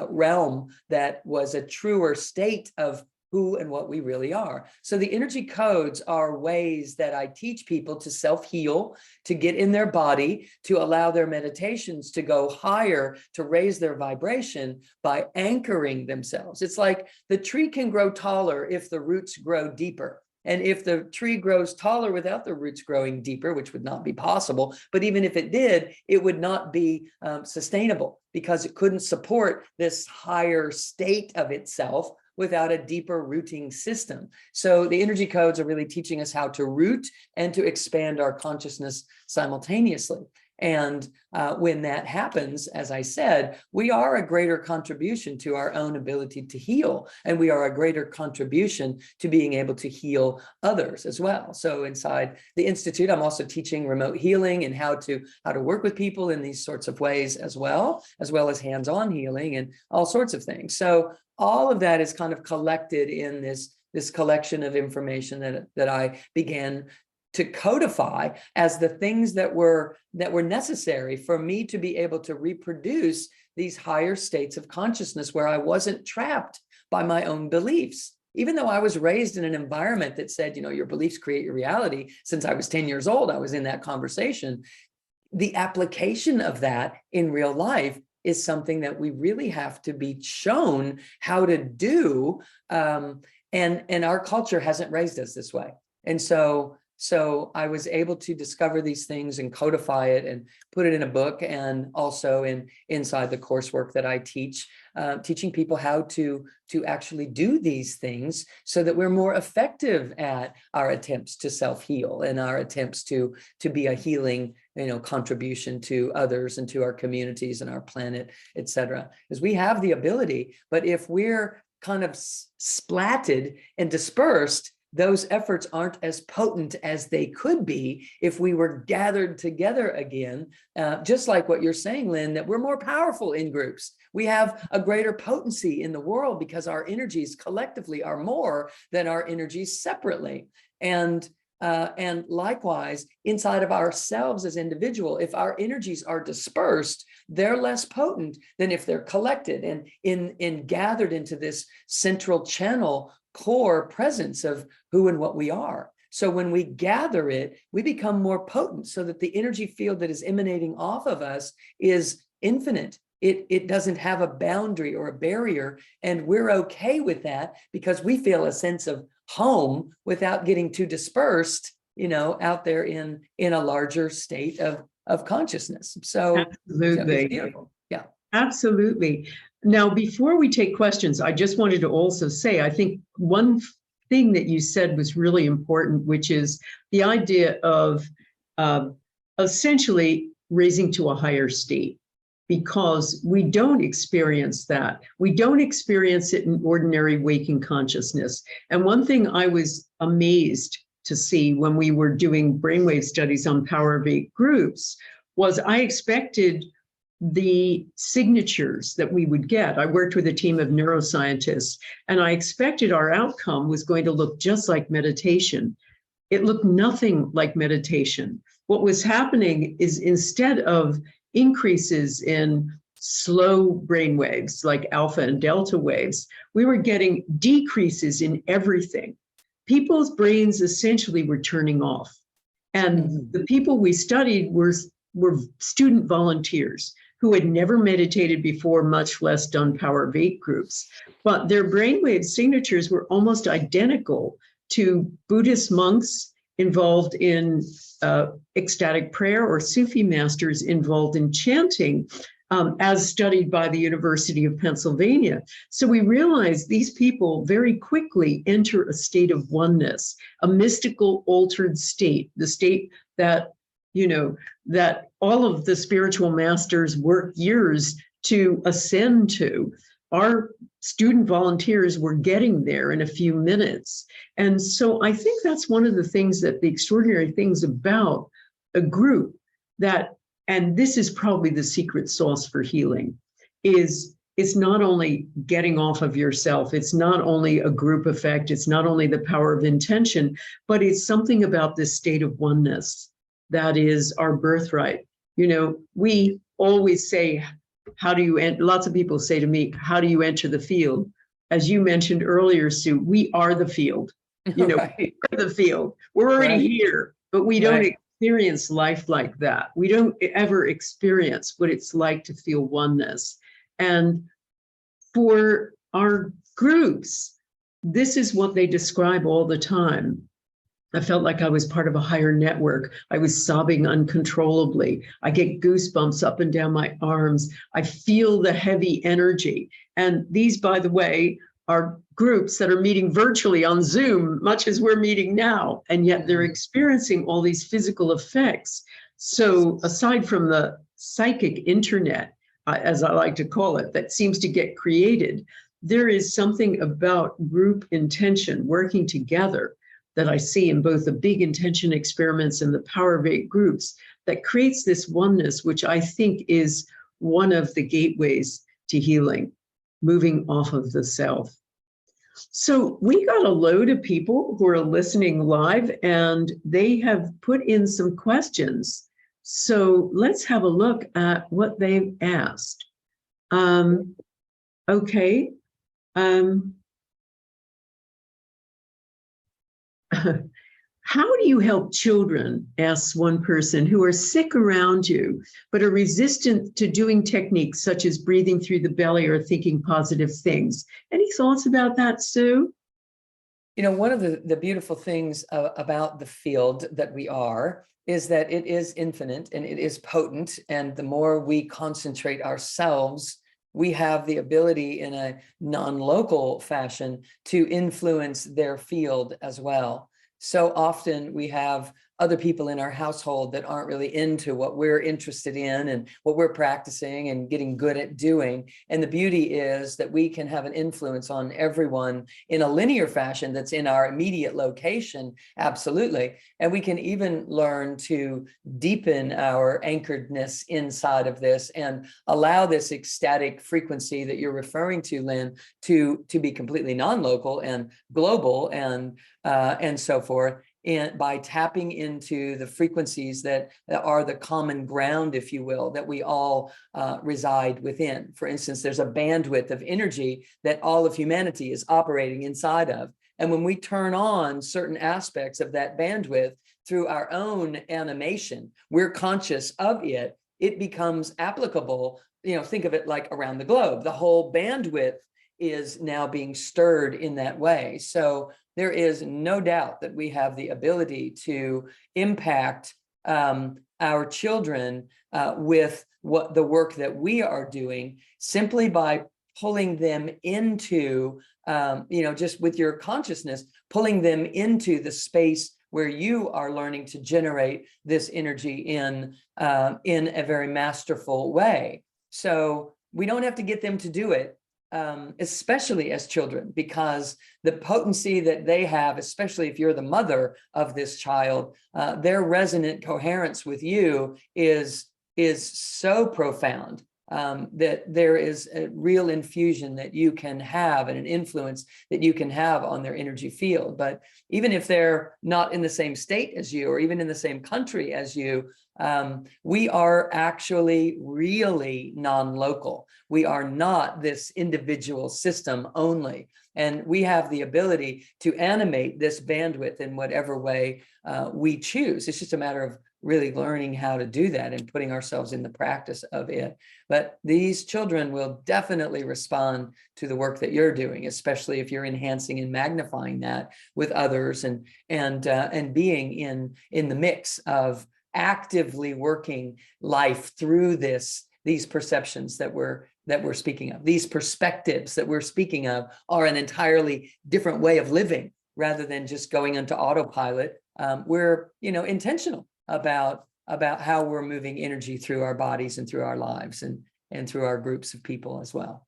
[SPEAKER 2] realm that was a truer state of who and what we really are. So the energy codes are ways that I teach people to self-heal, to get in their body, to allow their meditations to go higher, to raise their vibration by anchoring themselves. It's like the tree can grow taller if the roots grow deeper. And if the tree grows taller without the roots growing deeper, which would not be possible, but even if it did, it would not be sustainable, because it couldn't support this higher state of itself without a deeper rooting system. So the energy codes are really teaching us how to root and to expand our consciousness simultaneously. And when that happens, as I said, we are a greater contribution to our own ability to heal, and we are a greater contribution to being able to heal others as well. So inside the Institute, I'm also teaching remote healing and how to work with people in these sorts of ways as well as hands-on healing and all sorts of things. So all of that is kind of collected in this collection of information that I began to codify as the things that were necessary for me to be able to reproduce these higher states of consciousness where I wasn't trapped by my own beliefs. Even though I was raised in an environment that said, your beliefs create your reality. Since I was 10 years old, I was in that conversation. The application of that in real life is something that we really have to be shown how to do. And our culture hasn't raised us this way. And so I was able to discover these things and codify it and put it in a book, and also inside the coursework that I teach, teaching people how to actually do these things so that we're more effective at our attempts to self-heal and our attempts to be a healing, contribution to others and to our communities and our planet, et cetera. Because we have the ability, but if we're kind of splatted and dispersed, those efforts aren't as potent as they could be if we were gathered together again, just like what you're saying, Lynn, that we're more powerful in groups. We have a greater potency in the world because our energies collectively are more than our energies separately. And likewise, inside of ourselves as individual, if our energies are dispersed, they're less potent than if they're collected and in gathered into this central channel core presence of who and what we are. So when we gather it, we become more potent, so that the energy field that is emanating off of us is infinite. It doesn't have a boundary or a barrier, and we're okay with that because we feel a sense of home without getting too dispersed, out there in a larger state of consciousness. So
[SPEAKER 1] absolutely,
[SPEAKER 2] it's beautiful. Yeah,
[SPEAKER 1] absolutely. Now, before we take questions, I just wanted to also say, I think one thing that you said was really important, which is the idea of essentially raising to a higher state, because we don't experience that. We don't experience it in ordinary waking consciousness. And one thing I was amazed to see when we were doing brainwave studies on Power of 8 groups was I expected the signatures that we would get. I worked with a team of neuroscientists, and I expected our outcome was going to look just like meditation. It looked nothing like meditation. What was happening is, instead of increases in slow brain waves like alpha and delta waves. We were getting decreases in everything. People's brains essentially were turning off. And the people we studied were student volunteers who had never meditated before, much less done power of 8 groups. But their brainwave signatures were almost identical to Buddhist monks involved in ecstatic prayer or Sufi masters involved in chanting, as studied by the University of Pennsylvania. So we realize these people very quickly enter a state of oneness, a mystical altered state, the state that, that all of the spiritual masters worked years to ascend to. Our student volunteers were getting there in a few minutes. And so I think that's one of the things that the extraordinary things about a group that, and this is probably the secret sauce for healing, is it's not only getting off of yourself, it's not only a group effect, it's not only the power of intention, but it's something about this state of oneness that is our birthright. We always say, how do you enter? Lots of people say to me, how do you enter the field? As you mentioned earlier, Sue, we are the field.
[SPEAKER 2] Right.
[SPEAKER 1] We're the field. We're already here, but we don't experience life like that. We don't ever experience what it's like to feel oneness. And for our groups, this is what they describe all the time. I felt like I was part of a higher network. I was sobbing uncontrollably. I get goosebumps up and down my arms. I feel the heavy energy. And these, by the way, are groups that are meeting virtually on Zoom, much as we're meeting now, and yet they're experiencing all these physical effects. So aside from the psychic internet, as I like to call it, that seems to get created, there is something about group intention working together that I see in both the big intention experiments and the power of 8 groups that creates this oneness, which I think is one of the gateways to healing, moving off of the self. So we got a load of people who are listening live, and they have put in some questions. So let's have a look at what they've asked. Okay. How do you help children, asks one person, who are sick around you, but are resistant to doing techniques such as breathing through the belly or thinking positive things? Any thoughts about that, Sue?
[SPEAKER 2] One of the beautiful things about the field that we are is that it is infinite and it is potent. And the more we concentrate ourselves, we have the ability in a non-local fashion to influence their field as well. So often we have other people in our household that aren't really into what we're interested in and what we're practicing and getting good at doing. And the beauty is that we can have an influence on everyone in a linear fashion that's in our immediate location, absolutely. And we can even learn to deepen our anchoredness inside of this and allow this ecstatic frequency that you're referring to, Lynn, to be completely non-local and global and so forth. And by tapping into the frequencies that are the common ground, if you will, that we all reside within. For instance, there's a bandwidth of energy that all of humanity is operating inside of. And when we turn on certain aspects of that bandwidth through our own animation, we're conscious of it, it becomes applicable. Think of it like around the globe. The whole bandwidth is now being stirred in that way. So there is no doubt that we have the ability to impact our children with the work that we are doing, simply by pulling them into, just with your consciousness, pulling them into the space where you are learning to generate this energy in a very masterful way. So we don't have to get them to do it. Especially as children, because the potency that they have, especially if you're the mother of this child, their resonant coherence with you is so profound that there is a real infusion that you can have and an influence that you can have on their energy field. But even if they're not in the same state as you, or even in the same country as you, We are actually really non-local. We are not this individual system only. And we have the ability to animate this bandwidth in whatever way we choose. It's just a matter of really learning how to do that and putting ourselves in the practice of it. But these children will definitely respond to the work that you're doing, especially if you're enhancing and magnifying that with others and being in the mix of actively working life through these perceptions that we're speaking of. These perspectives that we're speaking of are an entirely different way of living rather than just going into autopilot. We're intentional about how we're moving energy through our bodies and through our lives and through our groups of people as well.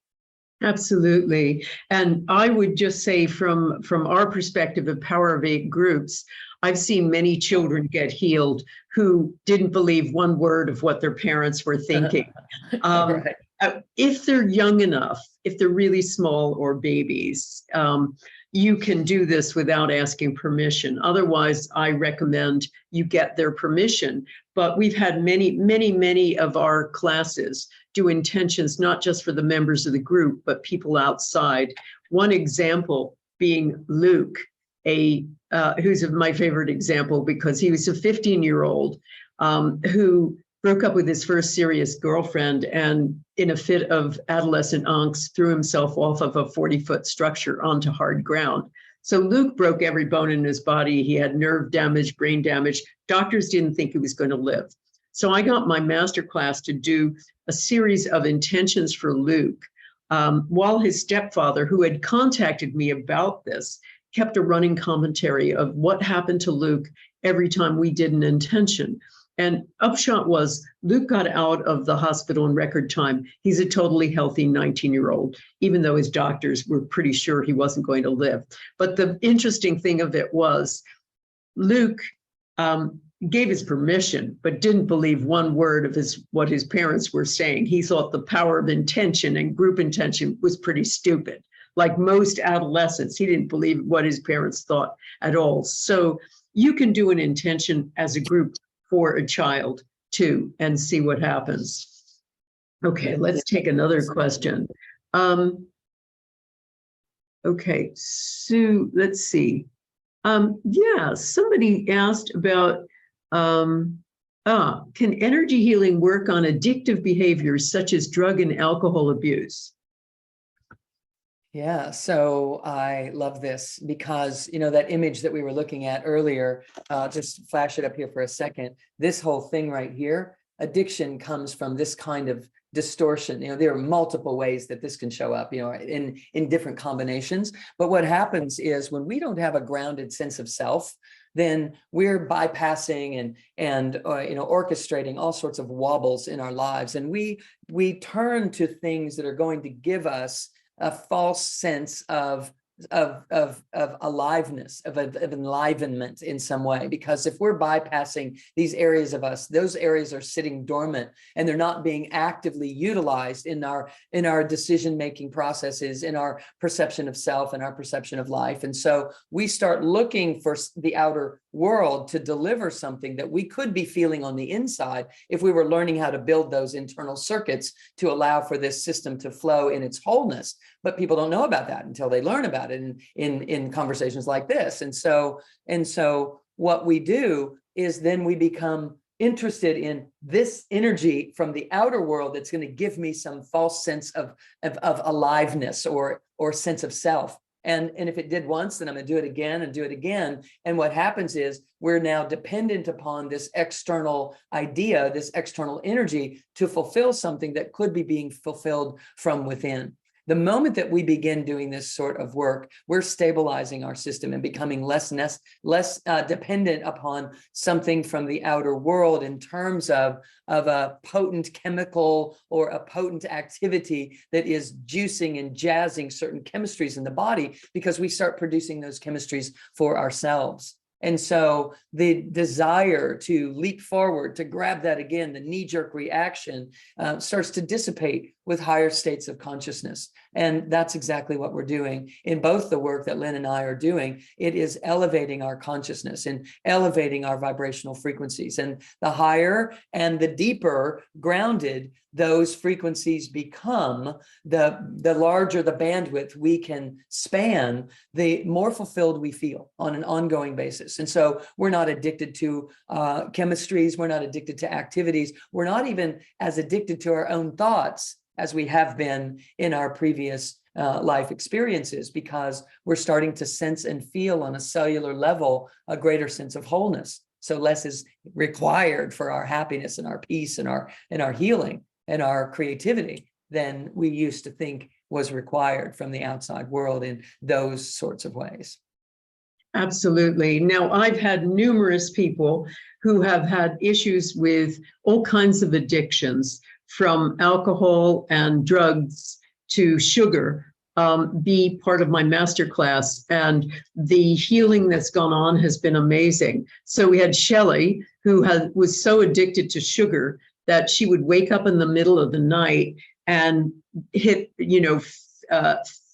[SPEAKER 1] Absolutely. And I would just say from our perspective of Power of Eight groups, I've seen many children get healed who didn't believe one word of what their parents were thinking.
[SPEAKER 2] Right.
[SPEAKER 1] If they're young enough, if they're really small or babies, you can do this without asking permission. Otherwise, I recommend you get their permission. But we've had many of our classes do intentions, not just for the members of the group, but people outside. One example being Luke, who's my favorite example because he was a 15-year-old who broke up with his first serious girlfriend and in a fit of adolescent angst threw himself off of a 40-foot structure onto hard ground. So Luke broke every bone in his body. He had nerve damage, brain damage. Doctors didn't think he was going to live. So I got my master class to do a series of intentions for Luke while his stepfather, who had contacted me about this, kept a running commentary of what happened to Luke every time we did an intention. And upshot was Luke got out of the hospital in record time. He's a totally healthy 19-year-old, even though his doctors were pretty sure he wasn't going to live. But the interesting thing of it was Luke gave his permission, but didn't believe one word of what his parents were saying. He thought the power of intention and group intention was pretty stupid. Like most adolescents, he didn't believe what his parents thought at all. So you can do an intention as a group for a child too, and see what happens. Okay, let's take another question. Okay, Sue, let's see. Yeah, somebody asked about, can energy healing work on addictive behaviors such as drug and alcohol abuse?
[SPEAKER 2] Yeah, so I love this because, that image that we were looking at earlier, just flash it up here for a second. This whole thing right here, addiction comes from this kind of distortion. There are multiple ways that this can show up, in different combinations. But what happens is when we don't have a grounded sense of self, then we're bypassing and orchestrating all sorts of wobbles in our lives. And we turn to things that are going to give us a false sense of aliveness, of enlivenment in some way. Because if we're bypassing these areas of us, those areas are sitting dormant and they're not being actively utilized in our decision-making processes, in our perception of self and our perception of life. And so we start looking for the outer world to deliver something that we could be feeling on the inside if we were learning how to build those internal circuits to allow for this system to flow in its wholeness. But people don't know about that until they learn about it in conversations like this. And so what we do is then we become interested in this energy from the outer world that's going to give me some false sense of aliveness or sense of self. And if it did once, then I'm going to do it again and do it again. And what happens is we're now dependent upon this external idea, this external energy to fulfill something that could be being fulfilled from within. The moment that we begin doing this sort of work, we're stabilizing our system and becoming less dependent upon something from the outer world in terms of a potent chemical or a potent activity that is juicing and jazzing certain chemistries in the body, because we start producing those chemistries for ourselves. And so the desire to leap forward, to grab that again, the knee-jerk reaction starts to dissipate with higher states of consciousness. And that's exactly what we're doing in both the work that Lynne and I are doing. It is elevating our consciousness and elevating our vibrational frequencies. And the higher and the deeper grounded those frequencies become, the larger the bandwidth we can span, the more fulfilled we feel on an ongoing basis. And so we're not addicted to chemistries, we're not addicted to activities, we're not even as addicted to our own thoughts as we have been in our previous life experiences, because we're starting to sense and feel on a cellular level a greater sense of wholeness. So less is required for our happiness and our peace and our healing and our creativity than we used to think was required from the outside world in those sorts of ways.
[SPEAKER 1] Absolutely. Now, I've had numerous people who have had issues with all kinds of addictions, from alcohol and drugs to sugar, be part of my masterclass. And the healing that's gone on has been amazing. So we had Shelley, who was so addicted to sugar that she would wake up in the middle of the night and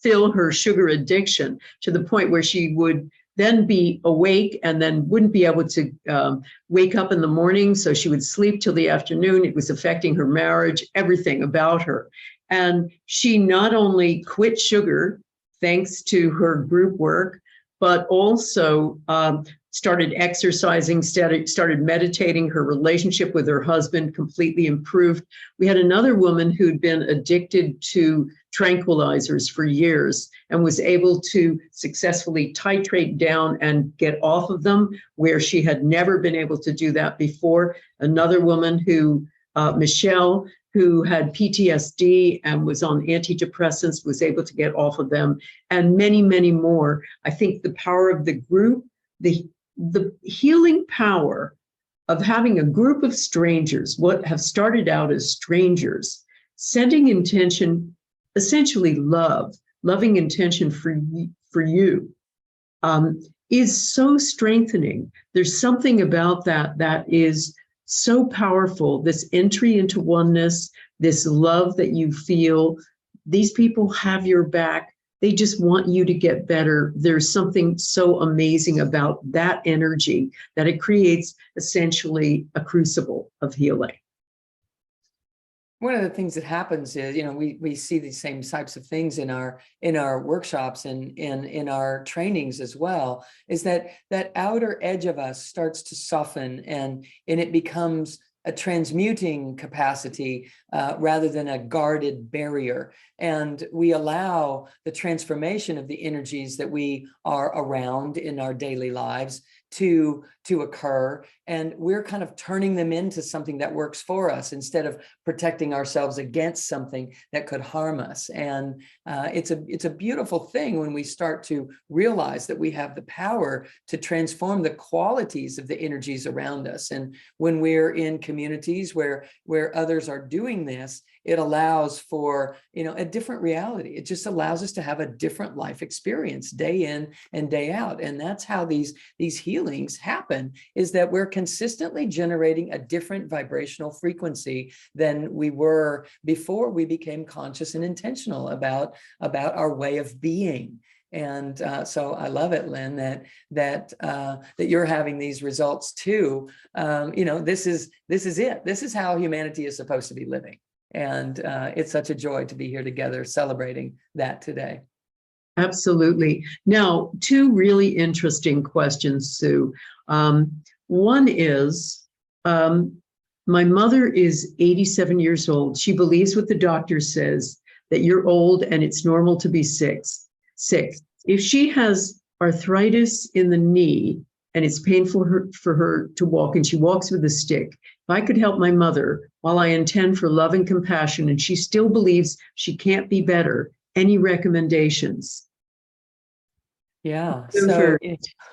[SPEAKER 1] fill her sugar addiction to the point where she would then be awake and then wouldn't be able to wake up in the morning. So she would sleep till the afternoon. It was affecting her marriage, everything about her. And she not only quit sugar, thanks to her group work, but also started exercising, started meditating. Her relationship with her husband completely improved. We had another woman who'd been addicted to tranquilizers for years and was able to successfully titrate down and get off of them, where she had never been able to do that before. Another woman who, Michelle, who had PTSD and was on antidepressants, was able to get off of them, and many, many more. I think the power of the group, the healing power of having a group of strangers, what have started out as strangers, sending intention, essentially loving intention for you, is so strengthening. There's something about that is so powerful, this entry into oneness, this love that you feel. These people have your back. They just want you to get better. There's something so amazing about that energy that it creates essentially a crucible of healing.
[SPEAKER 2] One of the things that happens is, we see these same types of things in our workshops and in our trainings as well, is that outer edge of us starts to soften and it becomes a transmuting capacity rather than a guarded barrier. And we allow the transformation of the energies that we are around in our daily lives to occur. And we're kind of turning them into something that works for us instead of protecting ourselves against something that could harm us. And it's a beautiful thing when we start to realize that we have the power to transform the qualities of the energies around us. And when we're in communities where others are doing this, it allows for, a different reality. It just allows us to have a different life experience day in and day out. And that's how these healings happen, is that we're consistently generating a different vibrational frequency than we were before we became conscious and intentional about our way of being. And so I love it, Lynne, that you're having these results too. This is it. This is how humanity is supposed to be living. And it's such a joy to be here together celebrating that today.
[SPEAKER 1] Absolutely. Now, two really interesting questions, Sue. One is, my mother is 87 years old. She believes what the doctor says, that you're old and it's normal to be sick. If she has arthritis in the knee and it's painful for her to walk and she walks with a stick, if I could help my mother while I intend for love and compassion and she still believes she can't be better, any recommendations?
[SPEAKER 2] Yeah. So,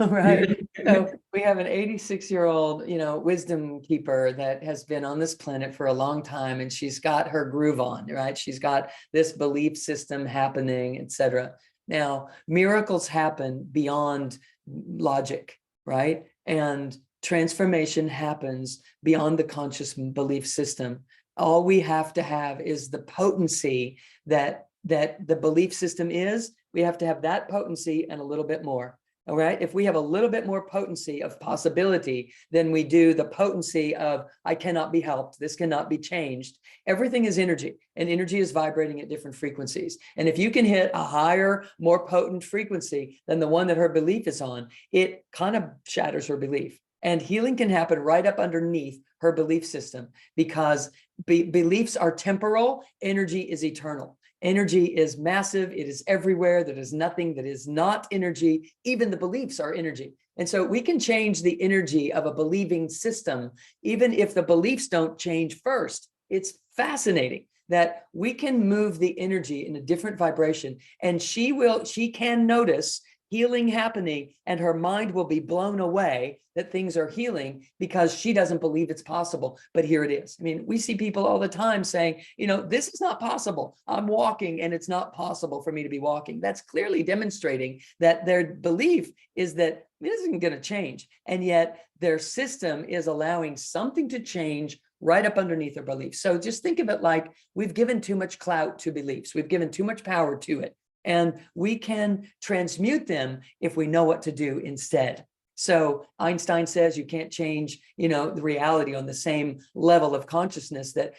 [SPEAKER 2] right. So we have an 86-year-old, wisdom keeper that has been on this planet for a long time, and she's got her groove on, right? She's got this belief system happening, etc. Now, miracles happen beyond logic. right? And transformation happens beyond the conscious belief system. All we have to have is the potency that the belief system is. We have to have that potency and a little bit more. All right. If we have a little bit more potency of possibility than we do the potency of I cannot be helped, this cannot be changed. Everything is energy, and energy is vibrating at different frequencies. And if you can hit a higher, more potent frequency than the one that her belief is on, it kind of shatters her belief. And healing can happen right up underneath her belief system, because beliefs are temporal, energy is eternal. Energy is massive. It is everywhere. There is nothing that is not energy. Even the beliefs are energy. And so we can change the energy of a believing system, even if the beliefs don't change first. It's fascinating that we can move the energy in a different vibration, and she can notice healing happening, and her mind will be blown away that things are healing because she doesn't believe it's possible. But here it is. I mean, we see people all the time saying, this is not possible. I'm walking and it's not possible for me to be walking. That's clearly demonstrating that their belief is that it isn't going to change. And yet their system is allowing something to change right up underneath their belief. So just think of it like we've given too much clout to beliefs. We've given too much power to it. And we can transmute them if we know what to do instead. So Einstein says you can't change, the reality on the same level of consciousness that,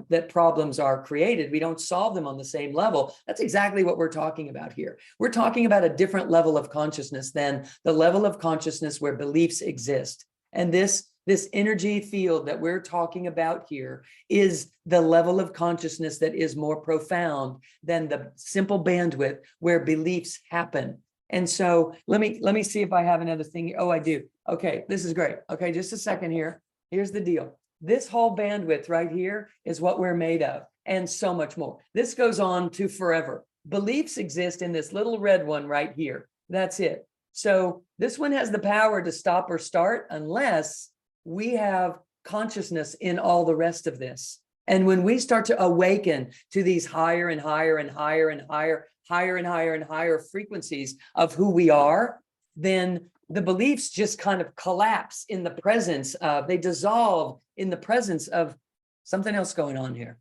[SPEAKER 2] that problems are created. We don't solve them on the same level. That's exactly what we're talking about here. We're talking about a different level of consciousness than the level of consciousness where beliefs exist. And this energy field that we're talking about here is the level of consciousness that is more profound than the simple bandwidth where beliefs happen. And so let me see if I have another thing. Oh, I do. Okay, this is great. Okay, just a second here. Here's the deal. This whole bandwidth right here is what we're made of, and so much more. This goes on to forever. Beliefs exist in this little red one right here. That's it. So this one has the power to stop or start unless we have consciousness in all the rest of this. And when we start to awaken to these higher and higher and higher and higher, higher and higher and higher frequencies of who we are, then the beliefs just kind of collapse in the presence of, they dissolve in the presence of something else going on here.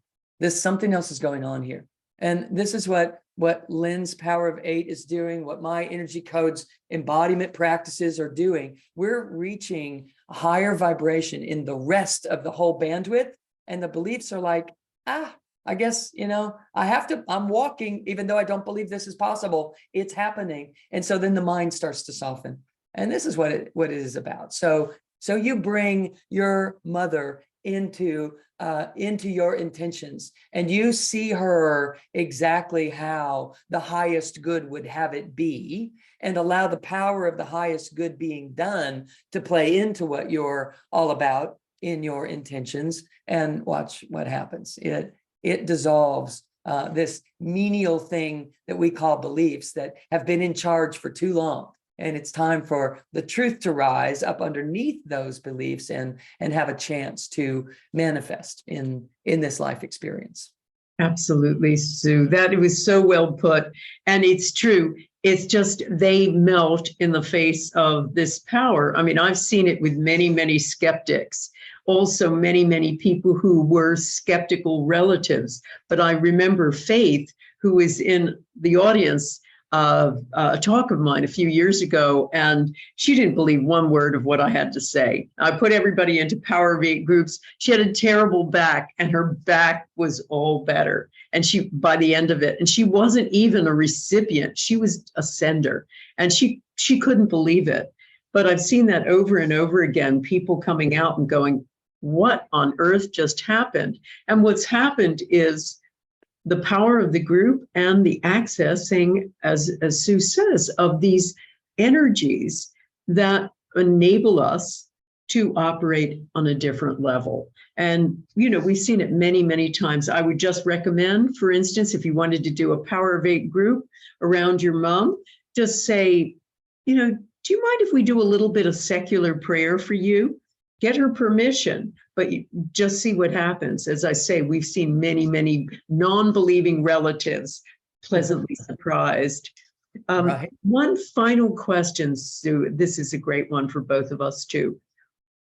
[SPEAKER 2] Something else is going on here. And this is what Lynne's Power of 8 is doing, what my energy codes embodiment practices are doing. We're reaching a higher vibration in the rest of the whole bandwidth. And the beliefs are like, I guess, I'm walking, even though I don't believe this is possible, it's happening. And so then the mind starts to soften. And this is what it is about. So you bring your mother into your intentions, and you see her exactly how the highest good would have it be, and allow the power of the highest good being done to play into what you're all about in your intentions, and watch what happens. It dissolves this menial thing that we call beliefs that have been in charge for too long. And it's time for the truth to rise up underneath those beliefs and have a chance to manifest in this life experience.
[SPEAKER 1] Absolutely, Sue. That it was so well put. And it's true. It's just they melt in the face of this power. I mean, I've seen it with many, many skeptics. Also, many, many people who were skeptical relatives. But I remember Faith, who was in the audience of a talk of mine a few years ago, and she didn't believe one word of what I had to say. I put everybody into Power of 8 groups. She had a terrible back, and her back was all better. And she, by the end of it, and she wasn't even a recipient, she was a sender, and she couldn't believe it. But I've seen that over and over again, people coming out and going, what on earth just happened? And what's happened is the power of the group and the accessing, as Sue says, of these energies that enable us to operate on a different level. And, we've seen it many, many times. I would just recommend, for instance, if you wanted to do a Power of 8 group around your mom, just say, do you mind if we do a little bit of secular prayer for you? Get her permission, but you just see what happens. As I say, we've seen many, many non-believing relatives pleasantly surprised.
[SPEAKER 2] Right.
[SPEAKER 1] One final question, Sue. This is a great one for both of us too.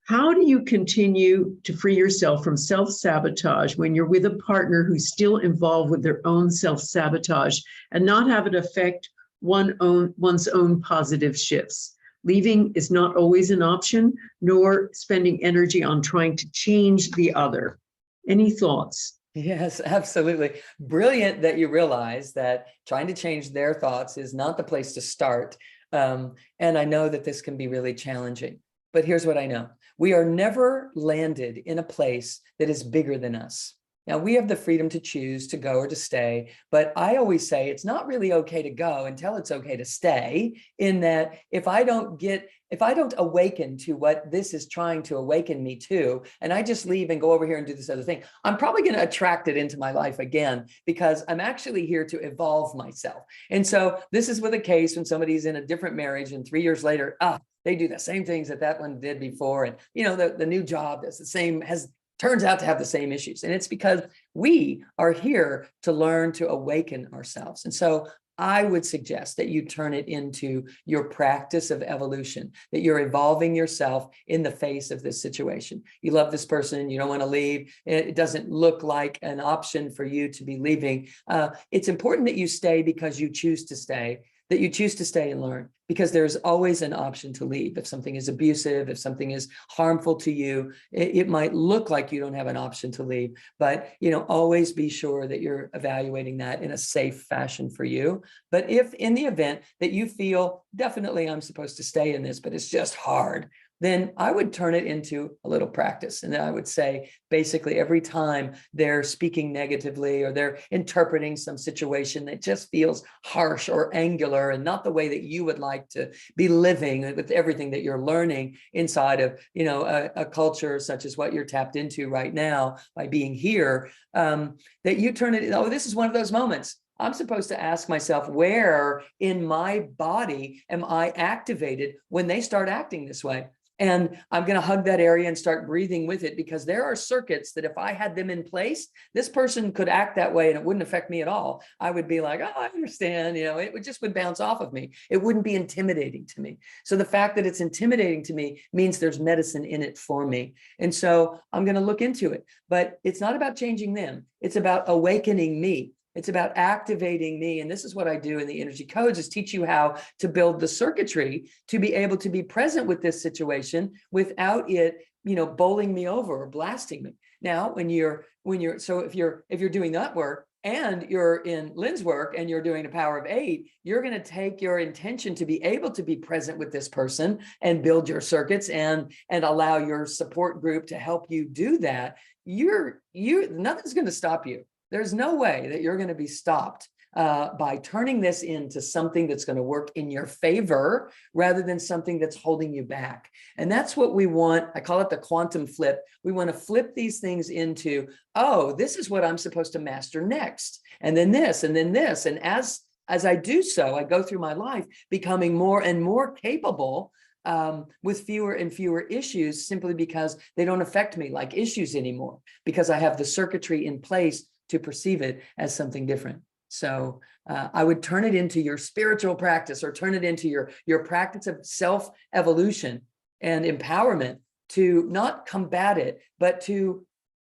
[SPEAKER 1] How do you continue to free yourself from self-sabotage when you're with a partner who's still involved with their own self-sabotage and not have it affect one's own positive shifts? Leaving is not always an option, nor spending energy on trying to change the other. Any thoughts?
[SPEAKER 2] Yes, absolutely. Brilliant that you realize that trying to change their thoughts is not the place to start. And I know that this can be really challenging, but here's what I know. We are never landed in a place that is bigger than us. Now, we have the freedom to choose to go or to stay, but I always say it's not really okay to go until it's okay to stay, in that if I don't awaken to what this is trying to awaken me to, and I just leave and go over here and do this other thing, I'm probably going to attract it into my life again, because I'm actually here to evolve myself. And so this is with a case when somebody's in a different marriage and 3 years later, they do the same things that one did before. And, the new job that's the same turns out to have the same issues. And it's because we are here to learn to awaken ourselves. And so I would suggest that you turn it into your practice of evolution, that you're evolving yourself in the face of this situation. You love this person, you don't want to leave. It doesn't look like an option for you to be leaving. It's important that you stay because you choose to stay, that you choose to stay and learn, because there's always an option to leave. If something is abusive, if something is harmful to you, it might look like you don't have an option to leave, but always be sure that you're evaluating that in a safe fashion for you. But if in the event that you feel definitely I'm supposed to stay in this, but it's just hard, then I would turn it into a little practice. And then I would say, basically, every time they're speaking negatively or they're interpreting some situation that just feels harsh or angular and not the way that you would like to be living with everything that you're learning inside of, a culture such as what you're tapped into right now by being here, that you turn it, this is one of those moments. I'm supposed to ask myself, where in my body am I activated when they start acting this way? And I'm going to hug that area and start breathing with it, because there are circuits that if I had them in place, this person could act that way and it wouldn't affect me at all. I would be like, I understand, it would bounce off of me. It wouldn't be intimidating to me. So the fact that it's intimidating to me means there's medicine in it for me. And so I'm going to look into it, but it's not about changing them. It's about awakening me. It's about activating me. And this is what I do in the energy codes, is teach you how to build the circuitry to be able to be present with this situation without it, bowling me over or blasting me. Now, if you're doing that work and you're in Lynne's work and you're doing the power of 8, you're going to take your intention to be able to be present with this person and build your circuits and allow your support group to help you do that. Nothing's going to stop you. There's no way that you're going to be stopped by turning this into something that's going to work in your favor rather than something that's holding you back. And that's what we want. I call it the quantum flip. We want to flip these things into, this is what I'm supposed to master next. And then this, and then this. And as I do so, I go through my life becoming more and more capable with fewer and fewer issues, simply because they don't affect me like issues anymore, because I have the circuitry in place to perceive it as something different. So I would turn it into your spiritual practice, or turn it into your practice of self-evolution and empowerment, to not combat it, but to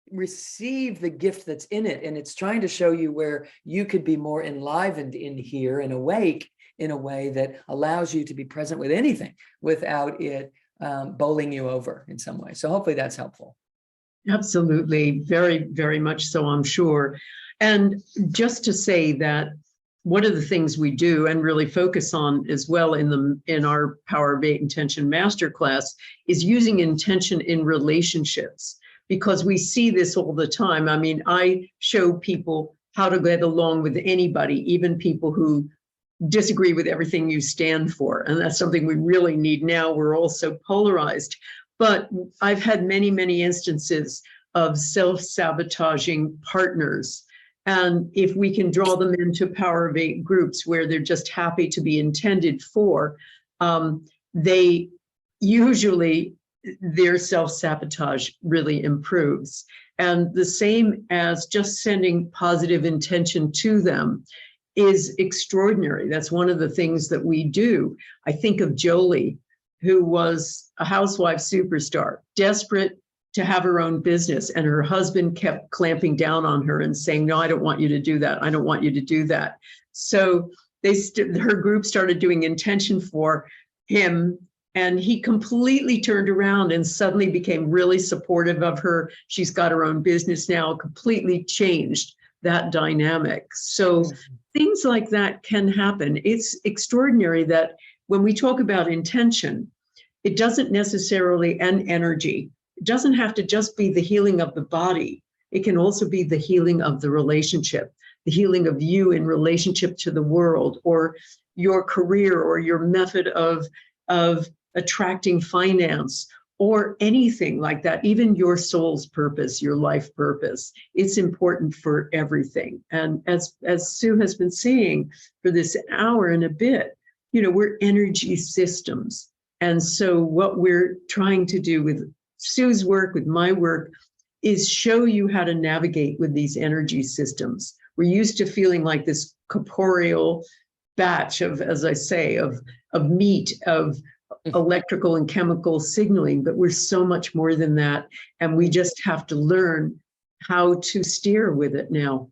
[SPEAKER 2] receive the gift that's in it. And it's trying to show you where you could be more enlivened in here and awake in a way that allows you to be present with anything without it bowling you over in some way. So hopefully that's helpful.
[SPEAKER 1] Absolutely. Very, very much so, I'm sure. And just to say that one of the things we do and really focus on as well in our Power of 8 Intention Masterclass is using intention in relationships, because we see this all the time. I mean, I show people how to get along with anybody, even people who disagree with everything you stand for. And that's something we really need now. We're all so polarized. But I've had many, many instances of self-sabotaging partners. And if we can draw them into Power of 8 groups where they're just happy to be intended for, they usually, their self-sabotage really improves. And the same as just sending positive intention to them. is extraordinary. That's one of the things that we do. I think of Jolie, who was a housewife superstar, desperate to have her own business. And her husband kept clamping down on her and saying, no, I don't want you to do that. I don't want you to do that. So her group started doing intention for him. And he completely turned around and suddenly became really supportive of her. She's got her own business now, completely changed that dynamic. So things like that can happen. It's extraordinary that when we talk about intention, it doesn't necessarily, and energy, it doesn't have to just be the healing of the body. It can also be the healing of the relationship, the healing of you in relationship to the world, or your career, or your method of attracting finance, or anything like that, even your soul's purpose, your life purpose. It's important for everything. And as Sue has been saying for this hour and a bit, we're energy systems. And so what we're trying to do with Sue's work, with my work, is show you how to navigate with these energy systems. We're used to feeling like this corporeal batch of, as I say, of meat, of electrical and chemical signaling, but we're so much more than that. And we just have to learn how to steer with it now.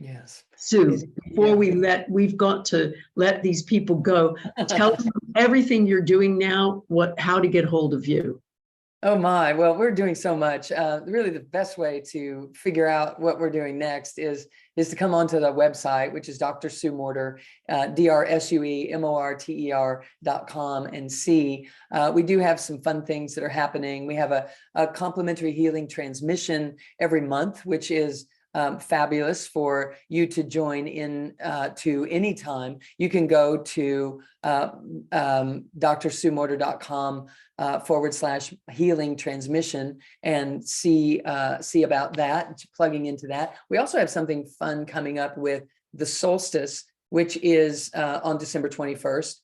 [SPEAKER 2] Yes.
[SPEAKER 1] Sue, before we've got to let these people go. Tell them everything you're doing now, how to get hold of you.
[SPEAKER 2] Oh my, well, we're doing so much. Really the best way to figure out what we're doing next is to come onto the website, which is Dr. Sue Morter, DrSueMorter.com, and see. We do have some fun things that are happening. We have a complimentary healing transmission every month, which is fabulous for you to join in to any time. You can go to drsuemorter.com /healing transmission and see about that, plugging into that. We also have something fun coming up with the solstice, which is on December 21st.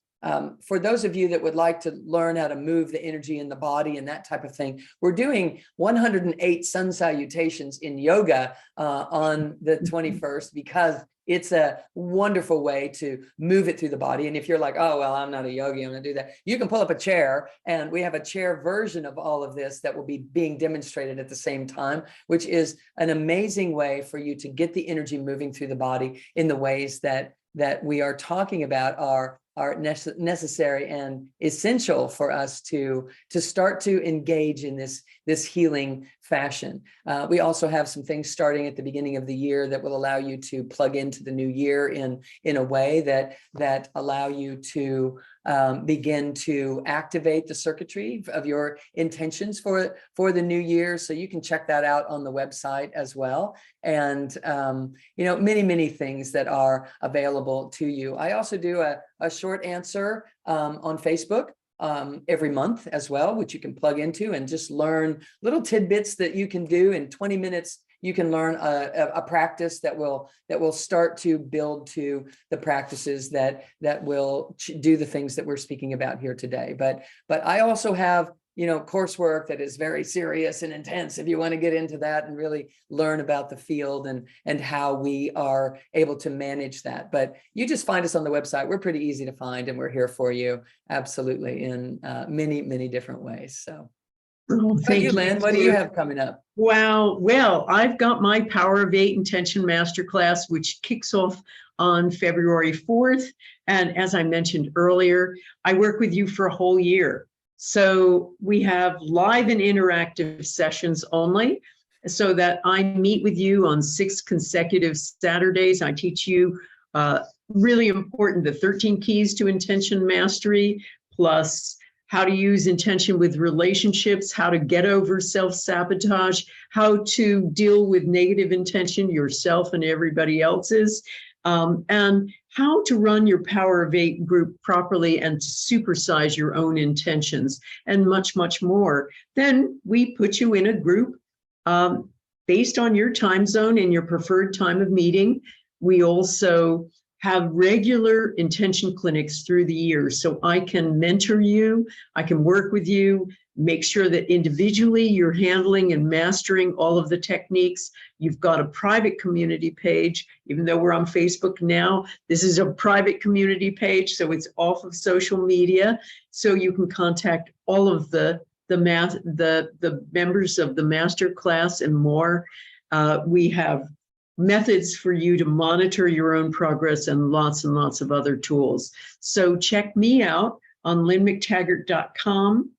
[SPEAKER 2] For those of you that would like to learn how to move the energy in the body and that type of thing, we're doing 108 sun salutations in yoga on the 21st, because it's a wonderful way to move it through the body. And if you're like, oh, well, I'm not a yogi, I'm going to do that, you can pull up a chair, and we have a chair version of all of this that will be being demonstrated at the same time, which is an amazing way for you to get the energy moving through the body in the ways that we are talking about are necessary and essential for us to start to engage in this healing fashion. We also have some things starting at the beginning of the year that will allow you to plug into the new year in a way that allow you to begin to activate the circuitry of your intentions for the new year. So you can check that out on the website as well. And, many things that are available to you. I also do a short answer on Facebook every month as well, which you can plug into and just learn little tidbits that you can do in 20 minutes. You can learn a practice that will start to build to the practices that will do the things that we're speaking about here today. But I also have coursework that is very serious and intense if you want to get into that and really learn about the field and how we are able to manage that. But you just find us on the website. We're pretty easy to find, and we're here for you absolutely in many different ways. So thank you, Lynn. What do you have coming up?
[SPEAKER 1] Wow. Well, I've got my Power of 8 Intention Masterclass, which kicks off on February 4th. And as I mentioned earlier, I work with you for a whole year. So we have live and interactive sessions only, so that I meet with you on 6 consecutive Saturdays. I teach you really important, the 13 keys to intention mastery, plus how to use intention with relationships, how to get over self-sabotage, how to deal with negative intention, yourself and everybody else's, and how to run your Power of 8 group properly and to supersize your own intentions, and much more. Then we put you in a group based on your time zone and your preferred time of meeting. We also have regular intention clinics through the year, so I can mentor you, I can work with you, Make sure that individually you're handling and mastering all of the techniques. You've got a private community page, even though we're on Facebook now. This is a private community page, so it's off of social media. So you can contact all of the members of the master class and more. We have methods for you to monitor your own progress and lots of other tools. So check me out on lynnmctaggart.com.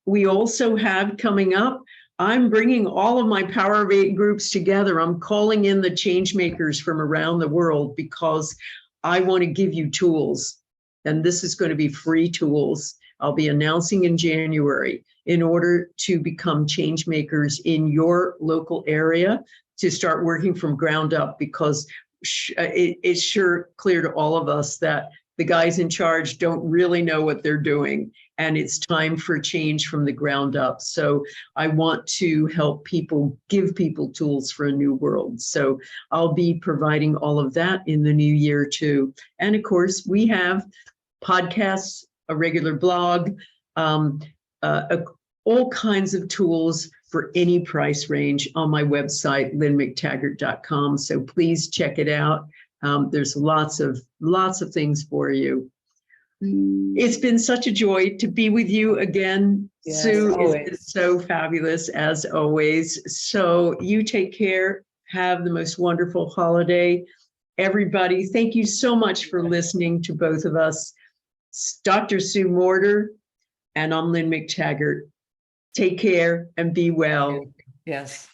[SPEAKER 1] We also have coming up, I'm bringing all of my Power of 8 groups together. I'm calling in the change makers from around the world because I want to give you tools. And this is going to be free tools. I'll be announcing in January in order to become change makers in your local area, to start working from ground up, because it's sure clear to all of us that the guys in charge don't really know what they're doing, and it's time for change from the ground up. So I want to help people, give people tools for a new world. So I'll be providing all of that in the new year too. And of course, we have podcasts, a regular blog, all kinds of tools for any price range on my website, lynnmctaggart.com. So please check it out. There's lots of things for you. It's been such a joy to be with you again,
[SPEAKER 2] Yes,
[SPEAKER 1] Sue.
[SPEAKER 2] always.
[SPEAKER 1] It's so fabulous as always. So you take care. Have the most wonderful holiday. Everybody, thank you so much for listening to both of us. Dr. Sue Morter, and I'm Lynne McTaggart. Take care and be well.
[SPEAKER 2] Yes.